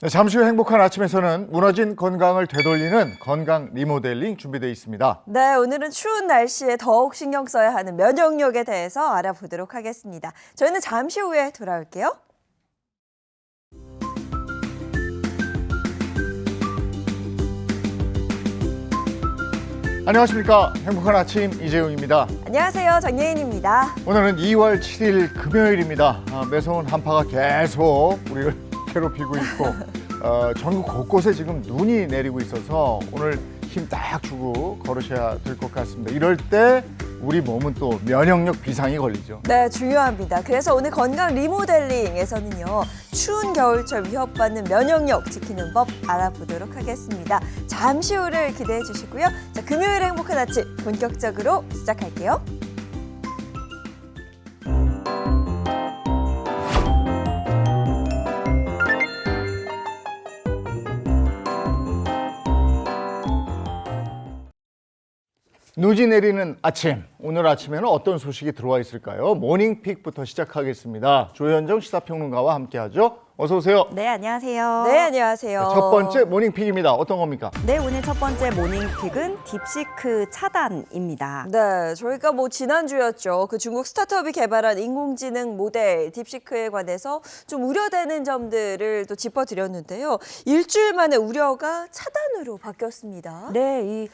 네, 잠시 후 행복한 아침에서는 무너진 건강을 되돌리는 건강 리모델링 준비되어 있습니다. 네, 오늘은 추운 날씨에 더욱 신경 써야 하는 면역력에 대해서 알아보도록 하겠습니다. 저희는 잠시 후에 돌아올게요. 안녕하십니까. 행복한 아침 이재용입니다. 안녕하세요, 정예인입니다. 오늘은 2월 7일 금요일입니다. 매서운 한파가 계속 우리를 괴롭히고 있고 전국 곳곳에 지금 눈이 내리고 있어서 오늘 힘 딱 주고 걸으셔야 될 것 같습니다. 이럴 때 우리 몸은 또 면역력 비상이 걸리죠. 네, 중요합니다. 그래서 오늘 건강 리모델링에서는요, 추운 겨울철 위협받는 면역력 지키는 법 알아보도록 하겠습니다. 잠시 후를 기대해 주시고요. 자, 금요일 행복한 아침 본격적으로 시작할게요. 눈이 내리는 아침, 오늘 아침에는 어떤 소식이 들어와 있을까요? 모닝픽부터 시작하겠습니다. 조현정 시사평론가와 함께하죠. 어서 오세요. 네, 안녕하세요. 네, 안녕하세요. 첫 번째 모닝픽입니다. 어떤 겁니까? 네, 오늘 첫 번째 모닝픽은 딥시크 차단입니다. 네, 저희가 지난주였죠. 그 중국 스타트업이 개발한 인공지능 모델 딥시크에 관해서 좀 우려되는 점들을 또 짚어드렸는데요. 일주일 만에 우려가 차단으로 바뀌었습니다. 네, 이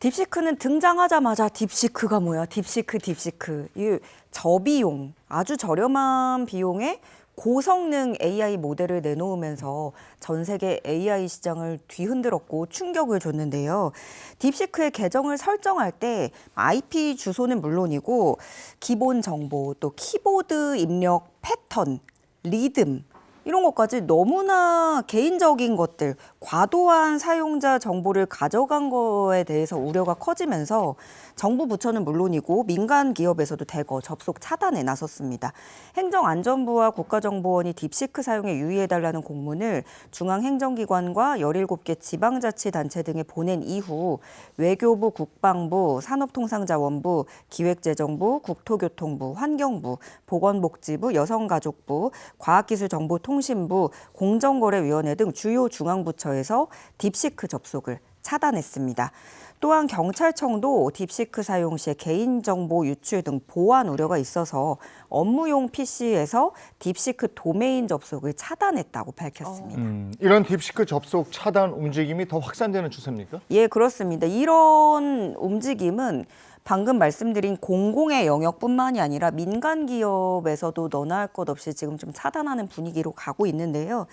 딥시크는 등장하자마자 딥시크가 뭐야? 딥시크. 이 저비용, 아주 저렴한 비용에 고성능 AI 모델을 내놓으면서 전 세계 AI 시장을 뒤흔들었고 충격을 줬는데요. 딥시크의 계정을 설정할 때 IP 주소는 물론이고 기본 정보, 또 키보드 입력 패턴, 리듬 이런 것까지 너무나 개인적인 것들, 과도한 사용자 정보를 가져간 거에 대해서 우려가 커지면서 정부 부처는 물론이고 민간 기업에서도 대거 접속 차단에 나섰습니다. 행정안전부와 국가정보원이 딥시크 사용에 유의해달라는 공문을 중앙행정기관과 17개 지방자치단체 등에 보낸 이후 외교부, 국방부, 산업통상자원부, 기획재정부, 국토교통부, 환경부, 보건복지부, 여성가족부, 과학기술정보통신부, 공정거래위원회 등 주요 중앙부처에서 딥시크 접속을 차단했습니다. 또한 경찰청도 딥시크 사용 시 개인정보 유출 등 보안 우려가 있어서 업무용 PC에서 딥시크 도메인 접속을 차단했다고 밝혔습니다. 이런 딥시크 접속 차단 움직임이 더 확산되는 추세입니까? 예, 그렇습니다. 이런 움직임은 방금 말씀드린 공공의 영역뿐만이 아니라 민간 기업에서도 너나 할 것 없이 지금 좀 차단하는 분위기로 가고 있는데요.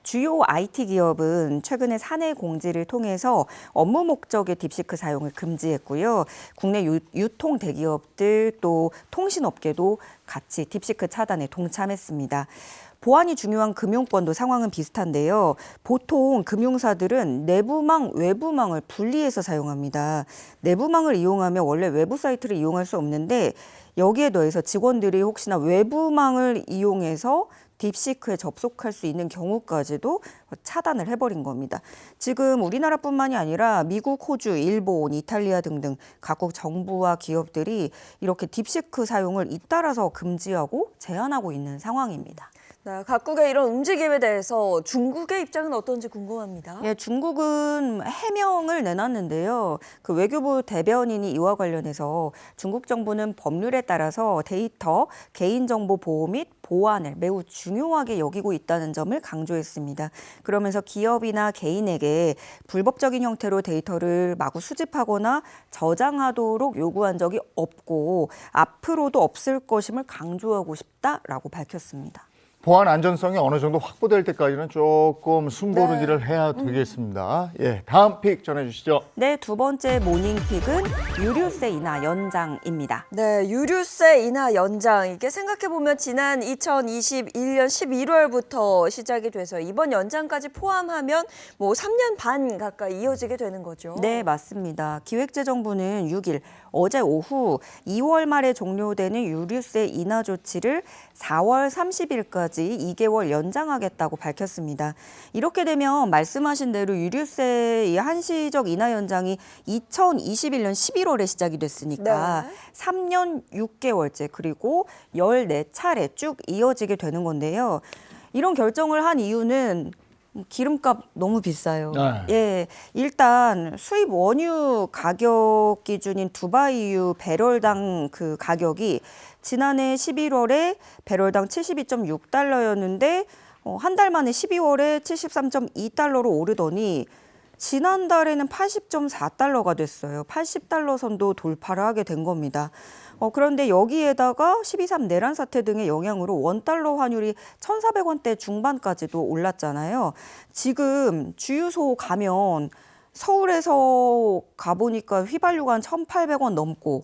주요 IT 기업은 최근에 사내 공지를 통해서 업무 목적의 딥시크 사용을 금지했고요. 국내 유통 대기업들 또 통신업계도 같이 딥시크 차단에 동참했습니다. 보안이 중요한 금융권도 상황은 비슷한데요. 보통 금융사들은 내부망, 외부망을 분리해서 사용합니다. 내부망을 이용하면 원래 외부 사이트를 이용할 수 없는데 여기에 더해서 직원들이 혹시나 외부망을 이용해서 딥시크에 접속할 수 있는 경우까지도 차단을 해버린 겁니다. 지금 우리나라뿐만이 아니라 미국, 호주, 일본, 이탈리아 등등 각국 정부와 기업들이 이렇게 딥시크 사용을 잇따라서 금지하고 제한하고 있는 상황입니다. 네, 각국의 이런 움직임에 대해서 중국의 입장은 어떤지 궁금합니다. 예, 중국은 해명을 내놨는데요. 그 외교부 대변인이 이와 관련해서 중국 정부는 법률에 따라서 데이터, 개인정보 보호 및 보안을 매우 중요하게 여기고 있다는 점을 강조했습니다. 그러면서 기업이나 개인에게 불법적인 형태로 데이터를 마구 수집하거나 저장하도록 요구한 적이 없고 앞으로도 없을 것임을 강조하고 싶다라고 밝혔습니다. 보안 안전성이 어느 정도 확보될 때까지는 조금 숨고르기를 해야 되겠습니다. 예, 다음 픽 전해주시죠. 네, 두 번째 모닝픽은 유류세 인하 연장입니다. 네, 유류세 인하 연장. 이게 생각해보면 지난 2021년 11월부터 시작이 돼서 이번 연장까지 포함하면 3년 반 가까이 이어지게 되는 거죠. 네, 맞습니다. 기획재정부는 6일 어제 오후 2월 말에 종료되는 유류세 인하 조치를 4월 30일까지 2개월 연장하겠다고 밝혔습니다. 이렇게 되면 말씀하신 대로 유류세 한시적 인하 연장이 2021년 11월에 시작이 됐으니까 네. 3년 6개월째 그리고 14차례 쭉 이어지게 되는 건데요. 이런 결정을 한 이유는 기름값 너무 비싸요. 네. 예, 일단 수입 원유 가격 기준인 두바이유 배럴당 그 가격이 지난해 11월에 배럴당 72.6달러였는데 한 달 만에 12월에 73.2달러로 오르더니 지난달에는 80.4달러가 됐어요. 80달러 선도 돌파를 하게 된 겁니다. 그런데 여기에다가 12.3 내란 사태 등의 영향으로 원달러 환율이 1,400원대 중반까지도 올랐잖아요. 지금 주유소 가면 서울에서 가보니까 휘발유가 한 1,800원 넘고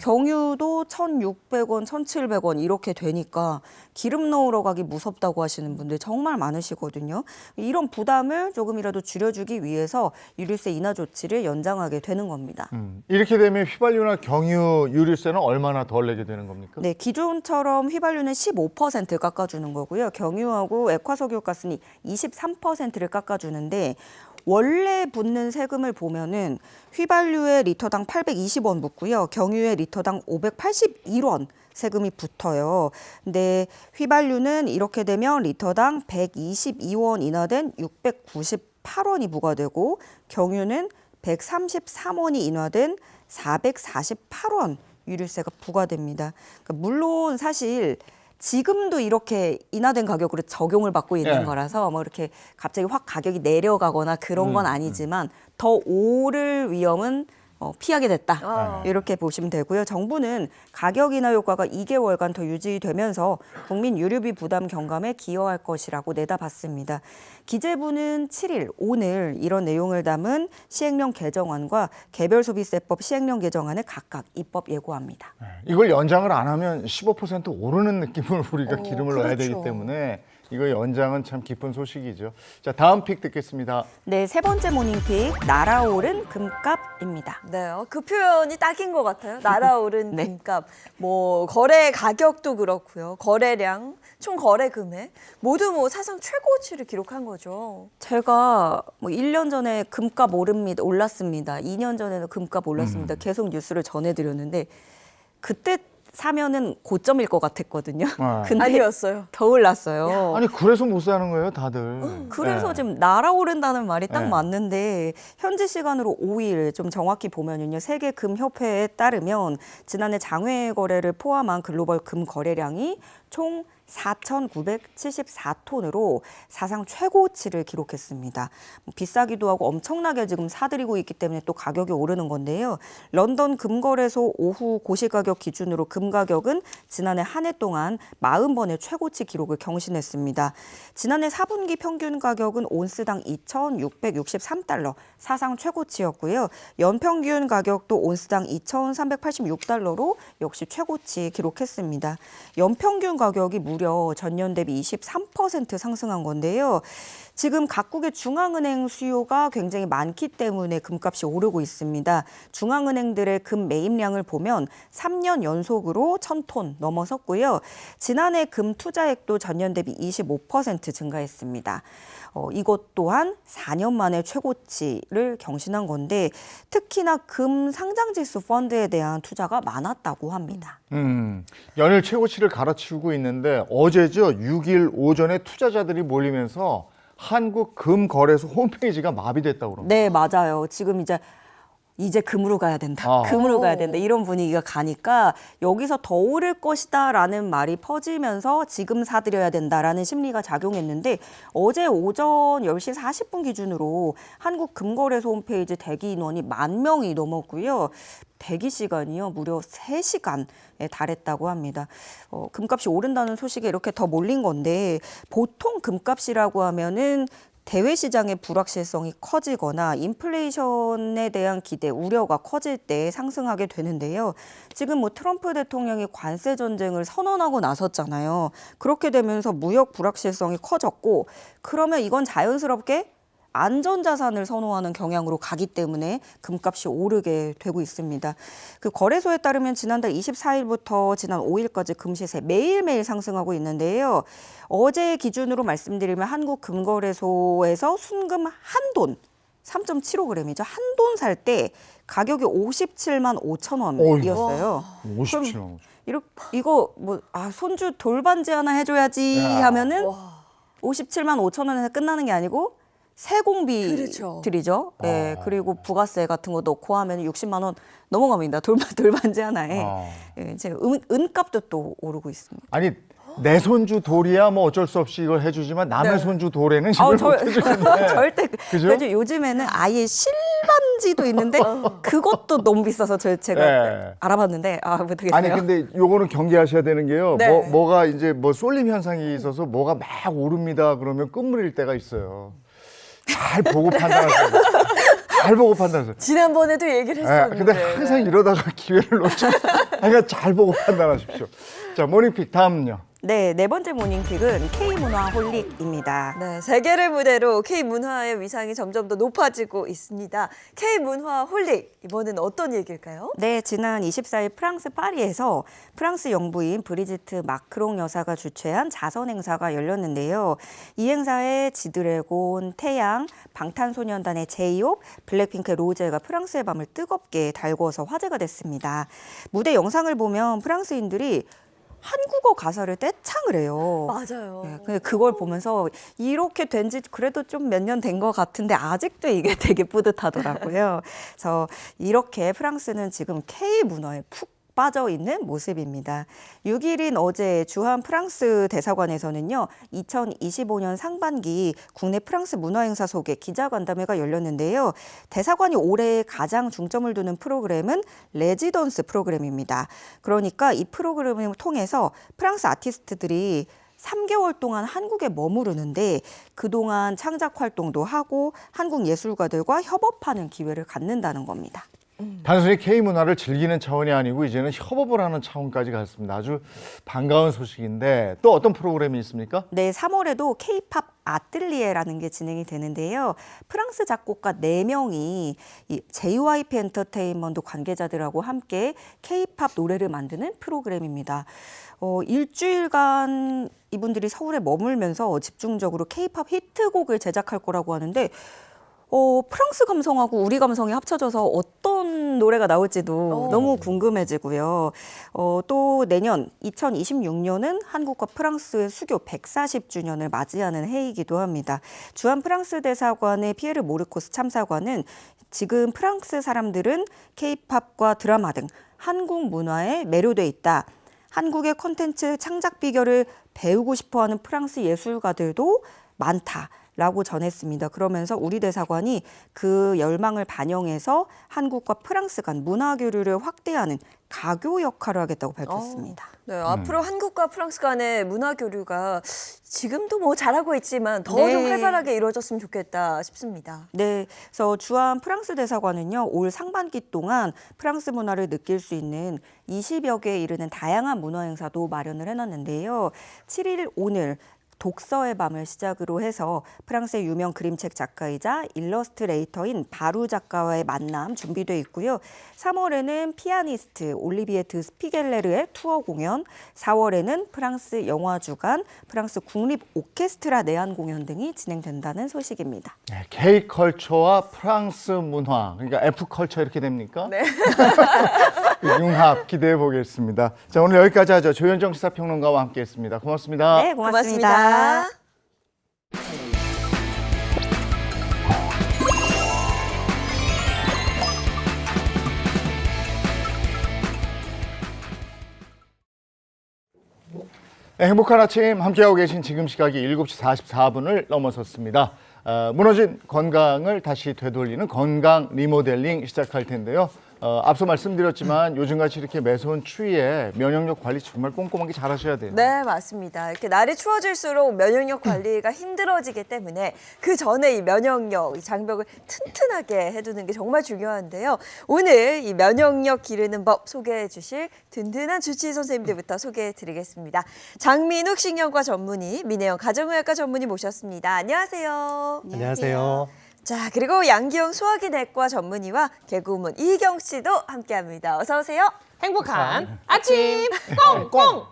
경유도 1,600원, 1,700원 이렇게 되니까 기름 넣으러 가기 무섭다고 하시는 분들 정말 많으시거든요. 이런 부담을 조금이라도 줄여주기 위해서 유류세 인하 조치를 연장하게 되는 겁니다. 이렇게 되면 휘발유나 경유 유류세는 얼마나 덜 내게 되는 겁니까? 네, 기존처럼 휘발유는 15% 깎아주는 거고요. 경유하고 액화석유가스는 23%를 깎아주는데 원래 붙는 세금을 보면은 휘발유에 리터당 820원 붙고요. 경유에 리터당 581원 세금이 붙어요. 근데 휘발유는 이렇게 되면 리터당 122원 인하된 698원이 부과되고 경유는 133원이 인하된 448원 유류세가 부과됩니다. 그러니까 물론 사실 지금도 이렇게 인하된 가격으로 적용을 받고 있는 예. 거라서 뭐 이렇게 갑자기 확 가격이 내려가거나 그런 건 아니지만 더 오를 위험은 피하게 됐다. 이렇게 보시면 되고요. 정부는 가격 인하 효과가 2개월간 더 유지되면서 국민 유류비 부담 경감에 기여할 것이라고 내다봤습니다. 기재부는 7일 오늘 이런 내용을 담은 시행령 개정안과 개별소비세법 시행령 개정안을 각각 입법 예고합니다. 이걸 연장을 안 하면 15% 오르는 느낌을 우리가 기름을 넣어야 되기 그렇죠. 때문에 이거 연장은 참 기쁜 소식이죠. 자, 다음 픽 듣겠습니다. 네, 세 번째 모닝픽 날아오른 금값입니다. 네, 그 표현이 딱인 것 같아요. 날아오른 네. 금값, 뭐 거래 가격도 그렇고요, 거래량, 총 거래 금액 모두 뭐 사상 최고치를 기록한 거죠. 제가 뭐 1년 전에 금값 올랐습니다. 2년 전에는 금값 올랐습니다. 계속 뉴스를 전해드렸는데 그때 사면은 고점일 것 같았거든요. 근데 아니었어요. 더 올랐어요. 아니 그래서 못 사는 거예요, 다들. 그래서 네. 지금 날아오른다는 말이 딱 네. 맞는데 현지 시간으로 5일 좀 정확히 보면요. 세계 금협회에 따르면 지난해 장외 거래를 포함한 글로벌 금 거래량이 총 4,974톤으로 사상 최고치를 기록했습니다. 비싸기도 하고 엄청나게 지금 사들이고 있기 때문에 또 가격이 오르는 건데요. 런던 금거래소 오후 고시가격 기준으로 금 가격은 지난해 한 해 동안 40번의 최고치 기록을 경신했습니다. 지난해 4분기 평균 가격은 온스당 2,663달러, 사상 최고치였고요. 연평균 가격도 온스당 2,386달러로 역시 최고치 기록했습니다. 연평균 가격이 무려 전년 대비 23% 상승한 건데요. 지금 각국의 중앙은행 수요가 굉장히 많기 때문에 금값이 오르고 있습니다. 중앙은행들의 금 매입량을 보면 3년 연속으로 1,000톤 넘어섰고요. 지난해 금 투자액도 전년 대비 25% 증가했습니다. 이것 또한 4년 만에 최고치를 경신한 건데 특히나 금 상장지수 펀드에 대한 투자가 많았다고 합니다. 연일 최고치를 갈아치우고 있는데 어제죠, 6일 오전에 투자자들이 몰리면서 한국금거래소 홈페이지가 마비됐다고 그럽니다. 네, 맞아요. 지금 이제 금으로 가야 된다. 금으로 가야 된다. 이런 분위기가 가니까 여기서 더 오를 것이다라는 말이 퍼지면서 지금 사들여야 된다라는 심리가 작용했는데 어제 오전 10시 40분 기준으로 한국금거래소 홈페이지 대기 인원이 10,000명이 넘었고요. 대기 시간이요 무려 3시간에 달했다고 합니다. 금값이 오른다는 소식에 이렇게 더 몰린 건데 보통 금값이라고 하면은 대외 시장의 불확실성이 커지거나 인플레이션에 대한 기대, 우려가 커질 때 상승하게 되는데요. 지금 뭐 트럼프 대통령이 관세 전쟁을 선언하고 나섰잖아요. 그렇게 되면서 무역 불확실성이 커졌고 그러면 이건 자연스럽게 안전자산을 선호하는 경향으로 가기 때문에 금값이 오르게 되고 있습니다. 그 거래소에 따르면 지난달 24일부터 지난 5일까지 금시세 매일매일 상승하고 있는데요. 어제 기준으로 말씀드리면 한국금거래소에서 순금 한 돈, 3.75g이죠. 한 돈 살 때 가격이 57만 5천 원이었어요. 57만 원. 이거 손주 돌반지 하나 해줘야지 하면은 57만 5천 원에서 끝나는 게 아니고 그렇죠. 세공비들이죠. 네, 그리고 부가세 같은 거 넣고 하면 60만 원 넘어갑니다. 돌반지 하나에. 예, 이제 은값도 또 오르고 있습니다. 아니 내 손주 돌이야 뭐 어쩔 수 없이 이걸 해주지만 남의 네. 손주 돌에는 이걸 못 해주는데. 절대. 그죠? 그래서 요즘에는 아예 실반지도 있는데 그것도 너무 비싸서 제가 네. 알아봤는데 못 되겠어요. 아니 근데 요거는 경계하셔야 되는 게요. 네. 뭐가 이제 뭐 쏠림 현상이 있어서 뭐가 막 오릅니다. 그러면 끝물일 때가 있어요. 잘 보고 판단하세요. 잘 보고 판단하세요. 지난번에도 얘기를 했었는데. 근데 항상 이러다가 기회를 놓쳐. 그러니까 잘 보고 판단하십시오. 자, 모닝픽 다음은요. 네, 네 번째 모닝픽은 K문화 홀릭입니다. 네, 세계를 무대로 K문화의 위상이 점점 더 높아지고 있습니다. K문화 홀릭, 이번에는 어떤 얘기일까요? 네, 지난 24일 프랑스 파리에서 프랑스 영부인 브리지트 마크롱 여사가 주최한 자선 행사가 열렸는데요. 이 행사에 지드래곤, 태양, 방탄소년단의 제이홉, 블랙핑크의 로제가 프랑스의 밤을 뜨겁게 달구어서 화제가 됐습니다. 무대 영상을 보면 프랑스인들이 한국어 가사를 떼창을 해요. 맞아요. 네, 근데 그걸 보면서 이렇게 된 지 그래도 좀 몇 년 된 것 같은데 아직도 이게 되게 뿌듯하더라고요. 그래서 이렇게 프랑스는 지금 K 문화에 푹 빠져 있는 모습입니다. 6일인 어제 주한 프랑스 대사관에서는요, 2025년 상반기 국내 프랑스 문화행사 소개 기자간담회가 열렸는데요. 대사관이 올해 가장 중점을 두는 프로그램은 레지던스 프로그램입니다. 그러니까 이 프로그램을 통해서 프랑스 아티스트들이 3개월 동안 한국에 머무르는데 그동안 창작 활동도 하고 한국 예술가들과 협업하는 기회를 갖는다는 겁니다. 단순히 K문화를 즐기는 차원이 아니고 이제는 협업을 하는 차원까지 갔습니다. 아주 반가운 소식인데 또 어떤 프로그램이 있습니까? 네, 3월에도 K-팝 아뜰리에라는 게 진행이 되는데요. 프랑스 작곡가 4명이 이 JYP 엔터테인먼트 관계자들하고 함께 K-팝 노래를 만드는 프로그램입니다. 일주일간 이분들이 서울에 머물면서 집중적으로 K-팝 히트곡을 제작할 거라고 하는데 프랑스 감성하고 우리 감성이 합쳐져서 어떤 노래가 나올지도 너무 궁금해지고요. 또 내년 2026년은 한국과 프랑스의 수교 140주년을 맞이하는 해이기도 합니다. 주한 프랑스 대사관의 피에르 모르코스 참사관은 지금 프랑스 사람들은 K-팝과 드라마 등 한국 문화에 매료돼 있다. 한국의 콘텐츠 창작 비결을 배우고 싶어하는 프랑스 예술가들도 많다라고 전했습니다. 그러면서 우리 대사관이 그 열망을 반영해서 한국과 프랑스 간 문화 교류를 확대하는 가교 역할을 하겠다고 밝혔습니다. 네, 앞으로 한국과 프랑스 간의 문화 교류가 지금도 뭐 잘하고 있지만 더 좀 네. 활발하게 이루어졌으면 좋겠다 싶습니다. 네, 그래서 주한 프랑스 대사관은요, 올 상반기 동안 프랑스 문화를 느낄 수 있는 20여 개에 이르는 다양한 문화 행사도 마련을 해놨는데요. 7일 오늘 독서의 밤을 시작으로 해서 프랑스의 유명 그림책 작가이자 일러스트레이터인 바루 작가와의 만남 준비돼 있고요. 3월에는 피아니스트 올리비에 드 스피겔레르의 투어 공연, 4월에는 프랑스 영화주간, 프랑스 국립 오케스트라 내한 공연 등이 진행된다는 소식입니다. 네, K컬처와 프랑스 문화, 그러니까 F컬처 이렇게 됩니까? 네. 융합 기대해 보겠습니다. 자, 오늘 여기까지 하죠. 조현정 시사평론가와 함께했습니다. 고맙습니다. 네, 고맙습니다. 네, 행복한 아침 함께하고 계신 지금 시각이 7시 44분을 넘어섰습니다. 무너진 건강을 다시 되돌리는 건강 리모델링 시작할 텐데요. 앞서 말씀드렸지만 요즘같이 이렇게 매서운 추위에 면역력 관리 정말 꼼꼼하게 잘 하셔야 돼요. 네, 맞습니다. 이렇게 날이 추워질수록 면역력 관리가 힘들어지기 때문에 그 전에 이 면역력, 이 장벽을 튼튼하게 해두는 게 정말 중요한데요. 오늘 이 면역력 기르는 법 소개해 주실 든든한 주치의 선생님들부터 소개해 드리겠습니다. 장민욱 신경과 전문의, 민혜영 가정의학과 전문의 모셨습니다. 안녕하세요. 안녕하세요. 자, 그리고 양기영 소화기 내과 전문의와 개그우먼 이희경 씨도 함께합니다. 어서 오세요. 행복한 아침 꽁꽁.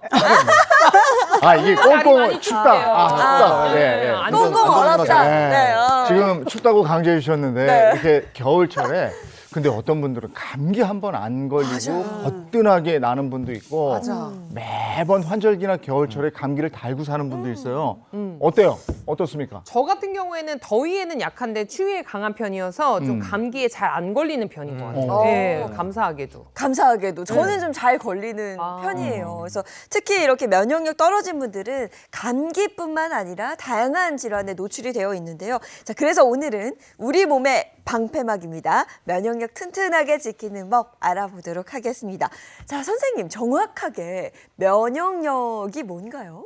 아, 이게 꽁꽁 많이 춥다. 추워요. 춥다. 네, 꽁꽁 얼었다. 네, 지금 춥다고 강조해 주셨는데 네. 이렇게 겨울철에 근데 어떤 분들은 감기 한 번 안 걸리고 거뜬하게 나는 분도 있고 맞아. 매번 환절기나 겨울철에 감기를 달고 사는 분도 있어요. 어때요? 어떻습니까? 저 같은 경우에는 더위에는 약한데 추위에 강한 편이어서 좀 감기에 잘 안 걸리는 편인 것 같아요. 네, 감사하게도. 감사하게도 저는 좀 잘 걸리는 편이에요. 그래서 특히 이렇게 면역력 떨어진 분들은 감기뿐만 아니라 다양한 질환에 노출이 되어 있는데요. 자, 그래서 오늘은 우리 몸의 방패막입니다. 면역력 튼튼하게 지키는 법 알아보도록 하겠습니다. 자, 선생님 정확하게 면역력이 뭔가요?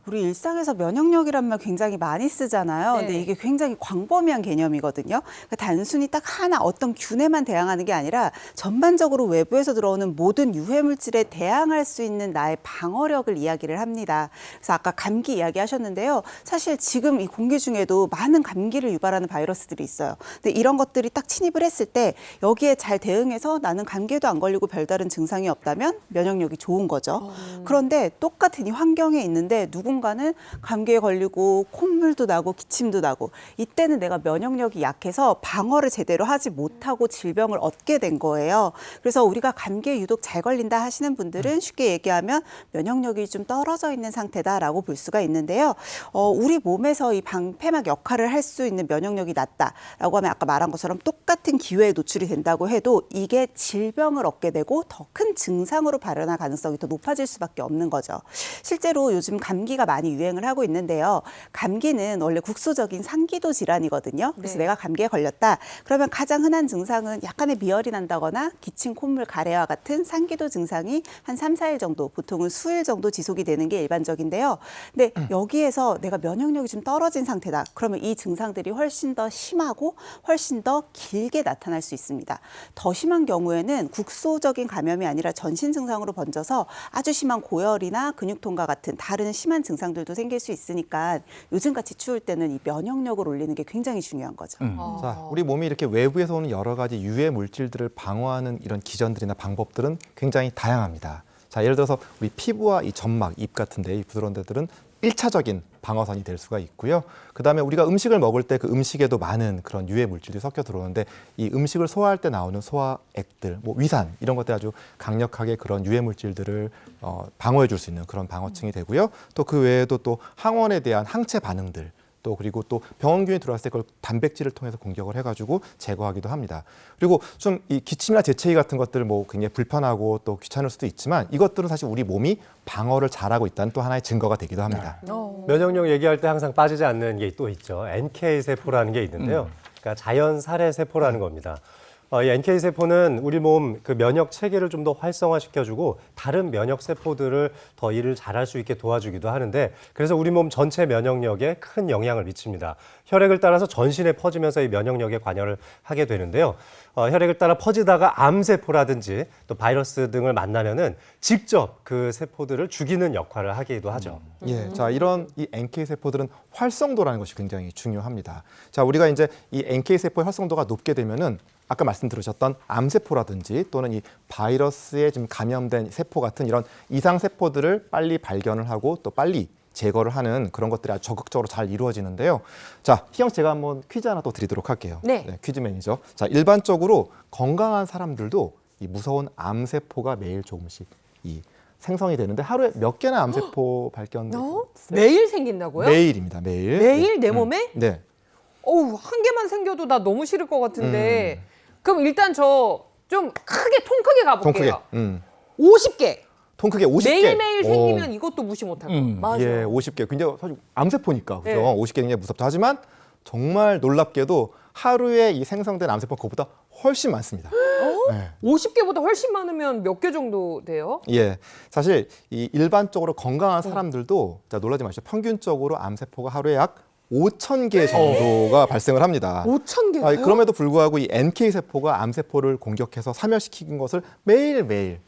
우리 일상에서 면역력이란 말 굉장히 많이 쓰잖아요. 네. 근데 이게 굉장히 광범위한 개념이거든요. 그러니까 단순히 딱 하나 어떤 균에만 대항하는 게 아니라 전반적으로 외부에서 들어오는 모든 유해 물질에 대항할 수 있는 나의 방어력을 이야기를 합니다. 그래서 아까 감기 이야기하셨는데요. 사실 지금 이 공기 중에도 많은 감기를 유발하는 바이러스들이 있어요. 근데 이런 것들이 딱 침입을 했을 때 여기에 잘 대응해서 나는 감기에도 안 걸리고 별다른 증상이 없다면 면역력이 좋은 거죠. 그런데 똑같은 이 환경에 있는데 누군가는 감기에 걸리고 콧물도 나고 기침도 나고 이때는 내가 면역력이 약해서 방어를 제대로 하지 못하고 질병을 얻게 된 거예요. 그래서 우리가 감기에 유독 잘 걸린다 하시는 분들은 쉽게 얘기하면 면역력이 좀 떨어져 있는 상태다라고 볼 수가 있는데요. 우리 몸에서 이 방패막 역할을 할 수 있는 면역력이 낮다라고 하면 아까 말한 것처럼 똑같은 기회에 노출이 된다고 해도 이게 질병을 얻게 되고 더 큰 증상으로 발현할 가능성이 더 높아질 수밖에 없는 거죠. 실제로 요즘 감기가 많이 유행을 하고 있는데요. 감기는 원래 국소적인 상기도 질환이거든요. 그래서 내가 감기에 걸렸다. 그러면 가장 흔한 증상은 약간의 미열이 난다거나 기침, 콧물, 가래와 같은 상기도 증상이 한 3, 4일 정도, 보통은 수일 정도 지속이 되는 게 일반적인데요. 근데 여기에서 내가 면역력이 좀 떨어진 상태다. 그러면 이 증상들이 훨씬 더 심하고 훨씬 더 길게 나타날 수 있습니다. 더 심한 경우에는 국소적인 감염이 아니라 전신 증상으로 번져서 아주 심한 고열이나 근육통과 같은 다른 심한 증상들도 생길 수 있으니까 요즘같이 추울 때는 이 면역력을 올리는 게 굉장히 중요한 거죠. 자, 우리 몸이 이렇게 외부에서 오는 여러 가지 유해 물질들을 방어하는 이런 기전들이나 방법들은 굉장히 다양합니다. 자, 예를 들어서 우리 피부와 이 점막, 입 같은 데, 이 부드러운 데들은 1차적인 방어선이 될 수가 있고요. 그다음에 우리가 음식을 먹을 때 그 음식에도 많은 그런 유해 물질이 섞여 들어오는데 이 음식을 소화할 때 나오는 소화액들, 뭐 위산 이런 것들 아주 강력하게 그런 유해 물질들을 방어해 줄 수 있는 그런 방어층이 되고요. 또 그 외에도 또 항원에 대한 항체 반응들 또 그리고 또 병원균이 들어왔을 때 그걸 단백질을 통해서 공격을 해가지고 제거하기도 합니다. 그리고 좀 이 기침이나 재채기 같은 것들 뭐 굉장히 불편하고 또 귀찮을 수도 있지만 이것들은 사실 우리 몸이 방어를 잘하고 있다는 또 하나의 증거가 되기도 합니다. 면역력 얘기할 때 항상 빠지지 않는 게 또 있죠. NK 세포라는 게 있는데요. 그러니까 자연 살해 세포라는 겁니다. 이 NK 세포는 우리 몸 그 면역 체계를 좀 더 활성화시켜주고 다른 면역 세포들을 더 일을 잘할 수 있게 도와주기도 하는데 그래서 우리 몸 전체 면역력에 큰 영향을 미칩니다. 혈액을 따라서 전신에 퍼지면서 이 면역력에 관여를 하게 되는데요. 혈액을 따라 퍼지다가 암세포라든지 또 바이러스 등을 만나면은 직접 그 세포들을 죽이는 역할을 하기도 하죠. 예, 자 이런 이 NK 세포들은 활성도라는 것이 굉장히 중요합니다. 자 우리가 이제 이 NK 세포의 활성도가 높게 되면은 아까 말씀 들으셨던 암세포라든지 또는 이 바이러스에 좀 감염된 세포 같은 이런 이상 세포들을 빨리 발견을 하고 또 빨리 제거를 하는 그런 것들이 아주 적극적으로 잘 이루어지는데요. 자, 희영 제가 한번 퀴즈 하나 또 드리도록 할게요. 네. 퀴즈 매니저. 자, 일반적으로 건강한 사람들도 이 무서운 암세포가 매일 조금씩 이 생성이 되는데 하루에 몇 개나 암세포 발견돼요? 매일 생긴다고요? 매일입니다. 매일. 매일 내 몸에? 네. 어우, 한 개만 생겨도 나 너무 싫을 것 같은데. 그럼 일단 저 좀 크게, 통 크게 통 크게. 가볼게요. 50개. 통 크게 50개. 매일매일 생기면 이것도 무시 못할 거야. 맞아. 예, 50개. 굉장히 사실 암세포니까 그죠? 네. 50개 굉장히 무섭죠. 하지만 정말 놀랍게도 하루에 이 생성된 암세포 그보다 훨씬 많습니다. 네. 50개보다 훨씬 많으면 몇 개 정도 돼요? 예, 사실 이 일반적으로 건강한 사람들도 자 놀라지 마시죠. 평균적으로 암세포가 하루에 약 5,000개 정도가 발생을 합니다. 5,000개요? 그럼에도 불구하고 이 NK 세포가 암세포를 공격해서 사멸시키는 것을 매일매일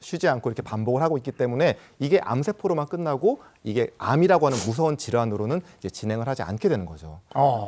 쉬지 않고 이렇게 반복을 하고 있기 때문에 이게 암세포로만 끝나고 이게 암이라고 하는 무서운 질환으로는 이제 진행을 하지 않게 되는 거죠.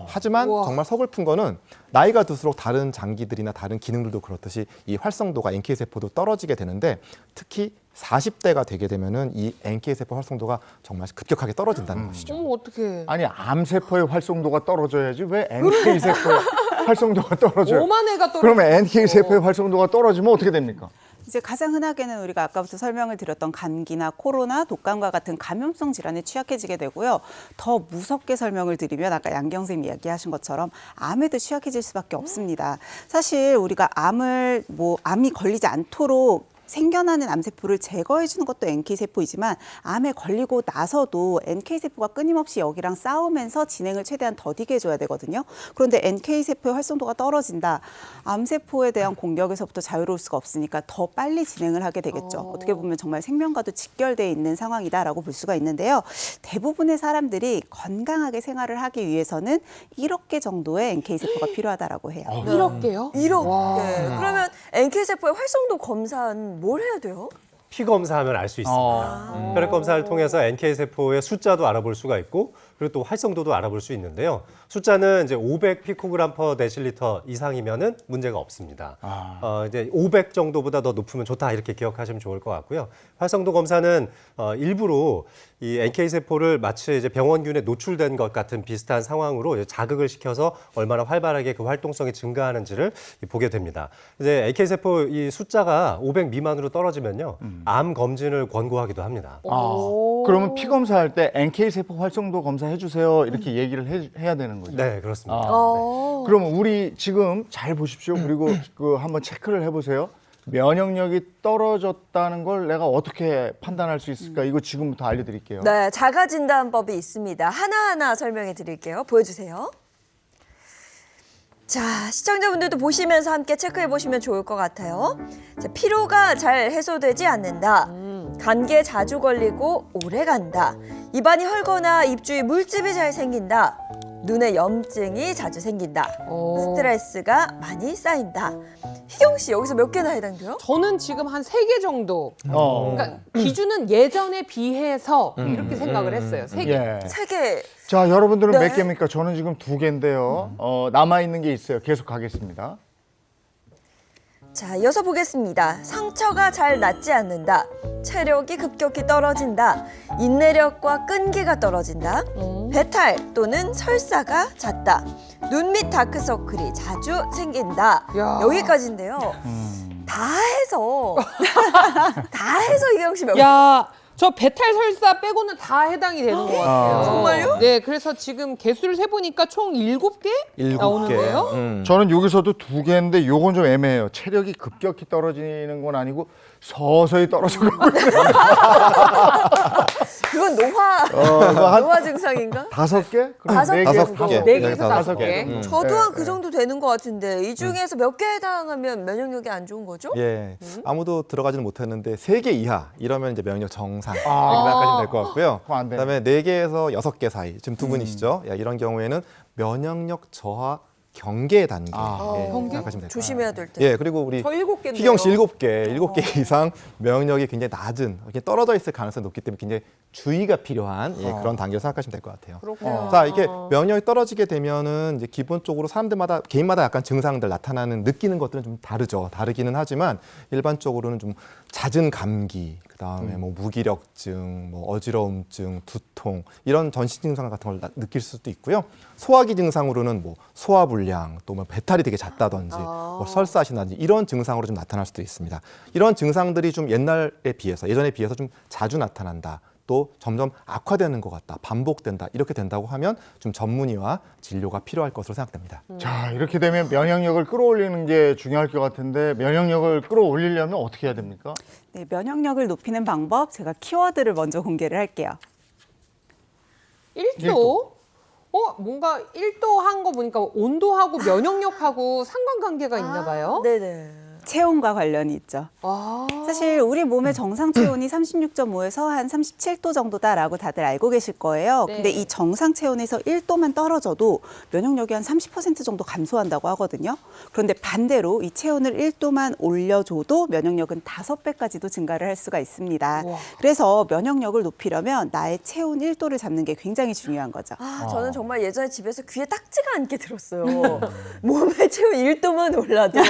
하지만 우와. 정말 서글픈 거는 나이가 들수록 다른 장기들이나 다른 기능들도 그렇듯이 이 활성도가 NK 세포도 떨어지게 되는데 특히 40대가 되게 되면은 이 NK 세포 활성도가 정말 급격하게 떨어진다는 것이죠. 어머, 어떡해. 아니 암세포의 활성도가 떨어져야지 왜 NK 세포의 활성도가 떨어져요. 오만 회가 떨어져. 그러면 NK 세포의 활성도가 떨어지면 어떻게 됩니까? 이제 가장 흔하게는 우리가 아까부터 설명을 드렸던 감기나 코로나, 독감과 같은 감염성 질환에 취약해지게 되고요. 더 무섭게 설명을 드리면 아까 양경 선생님 이야기하신 것처럼 암에도 취약해질 수밖에 없습니다. 사실 우리가 암이 걸리지 않도록 생겨나는 암세포를 제거해주는 것도 NK세포이지만 암에 걸리고 나서도 NK세포가 끊임없이 여기랑 싸우면서 진행을 최대한 더디게 해줘야 되거든요. 그런데 NK세포의 활성도가 떨어진다. 암세포에 대한 공격에서부터 자유로울 수가 없으니까 더 빨리 진행을 하게 되겠죠. 어떻게 보면 정말 생명과도 직결되어 있는 상황이다라고 볼 수가 있는데요. 대부분의 사람들이 건강하게 생활을 하기 위해서는 1억 개 정도의 NK세포가 필요하다라고 해요. 1억 개요? 1억 개. 그러면 NK세포의 활성도 검사는 뭘 해야 돼요? 피 검사하면 알 수 있습니다. 혈액 검사를 통해서 NK 세포의 숫자도 알아볼 수가 있고 그리고 또 활성도도 알아볼 수 있는데요. 숫자는 이제 500 피코그램 퍼 데실리터 이상이면은 문제가 없습니다. 이제 500 정도보다 더 높으면 좋다 이렇게 기억하시면 좋을 것 같고요. 활성도 검사는 일부러 이 NK 세포를 마치 이제 병원균에 노출된 것 같은 비슷한 상황으로 이제 자극을 시켜서 얼마나 활발하게 그 활동성이 증가하는지를 보게 됩니다. 이제 NK 세포 이 숫자가 500 미만으로 떨어지면요, 암 검진을 권고하기도 합니다. 그러면 피 검사할 때 NK 세포 활성도 검사해 주세요 이렇게 얘기를 해야 되는 거죠. 네, 그렇습니다. 그러면 우리 지금 잘 보십시오. 그리고 그 한번 체크를 해보세요. 면역력이 떨어졌다는 걸 내가 어떻게 판단할 수 있을까? 이거 지금부터 알려드릴게요. 네, 자가 진단법이 있습니다. 하나하나 설명해 드릴게요. 보여주세요. 자, 시청자분들도 보시면서 함께 체크해 보시면 좋을 것 같아요. 자, 피로가 잘 해소되지 않는다. 감기에 자주 걸리고 오래 간다. 입안이 헐거나 입주위 물집이 잘 생긴다. 눈에 염증이 자주 생긴다. 스트레스가 많이 쌓인다. 희경 씨 여기서 몇 개나 해당돼요? 저는 지금 한 3개 정도. 그러니까 기준은 예전에 비해서 이렇게 생각을 했어요. 3개. 예. 3개. 자, 여러분들은 네. 몇 개입니까? 저는 지금 2개인데요. 남아 있는 게 있어요. 계속 가겠습니다. 자, 이어서 보겠습니다. 상처가 잘 낫지 않는다. 체력이 급격히 떨어진다. 인내력과 끈기가 떨어진다. 배탈 또는 설사가 잦다. 눈 밑 다크서클이 자주 생긴다. 야. 여기까지인데요. 다 해서 이경 씨 몇 개? 야, 저 배탈 설사 빼고는 다 해당이 되는 것 같아요. 정말요? 네, 그래서 지금 개수를 세보니까 총 7개 나오는데요. 저는 여기서도 2개인데 요건 좀 애매해요. 체력이 급격히 떨어지는 건 아니고 서서히 떨어져가고 그건 노화 이거 한 노화 증상인가? 5개? 그럼 다섯 4개? 개. 다섯 개. 네 개에서 다섯 5개. 저도 한 그 네. 정도 되는 것 같은데 이 중에서 몇 개에 해당하면 면역력이 안 좋은 거죠? 예, 아무도 들어가지는 못했는데 3개 이하 이러면 이제 면역 정상 이렇게 생각하시면 될 것 같고요. 그거 안 돼. 그다음에 4개에서 6개 사이 지금 2분이시죠? 야, 이런 경우에는 면역력 저하 경계 단계 경계? 생각하시면 될 거예요. 조심해야 될 때. 예, 그리고 우리 저 7개인데요. 희경 씨 7개 이상 면역력이 굉장히 낮은, 이렇게 떨어져 있을 가능성이 높기 때문에 굉장히 주의가 필요한 그런 단계로 생각하시면 될 것 같아요. 그렇군요. 자, 이렇게 면역이 떨어지게 되면은 이제 기본적으로 사람들마다 개인마다 약간 증상들 나타나는 느끼는 것들은 좀 다르기는 하지만 일반적으로는 좀 잦은 감기, 그다음에 뭐 무기력증, 뭐 어지러움증, 두통 이런 전신 증상 같은 걸 느낄 수도 있고요. 소화기 증상으로는 뭐 소화불량, 또 뭐 배탈이 되게 잦다든지, 뭐 설사하신다든지 이런 증상으로 좀 나타날 수도 있습니다. 이런 증상들이 좀 예전에 비해서 좀 자주 나타난다. 또 점점 악화되는 것 같다, 반복된다, 이렇게 된다고 하면 좀 전문의와 진료가 필요할 것으로 생각됩니다. 자, 이렇게 되면 면역력을 끌어올리는 게 중요할 것 같은데 면역력을 끌어올리려면 어떻게 해야 됩니까? 네, 면역력을 높이는 방법 제가 키워드를 먼저 공개를 할게요. 1도? 뭔가 1도 한 거 보니까 온도하고 면역력하고 상관관계가 있나 봐요. 네네. 체온과 관련이 있죠. 사실 우리 몸의 정상 체온이 36.5에서 한 37도 정도다라고 다들 알고 계실 거예요. 네. 근데 이 정상 체온에서 1도만 떨어져도 면역력이 한 30% 정도 감소한다고 하거든요. 그런데 반대로 이 체온을 1도만 올려줘도 면역력은 5배까지도 증가를 할 수가 있습니다. 그래서 면역력을 높이려면 나의 체온 1도를 잡는 게 굉장히 중요한 거죠. 저는 정말 예전에 집에서 귀에 딱지가 않게 들었어요. 몸의 체온 1도만 올라도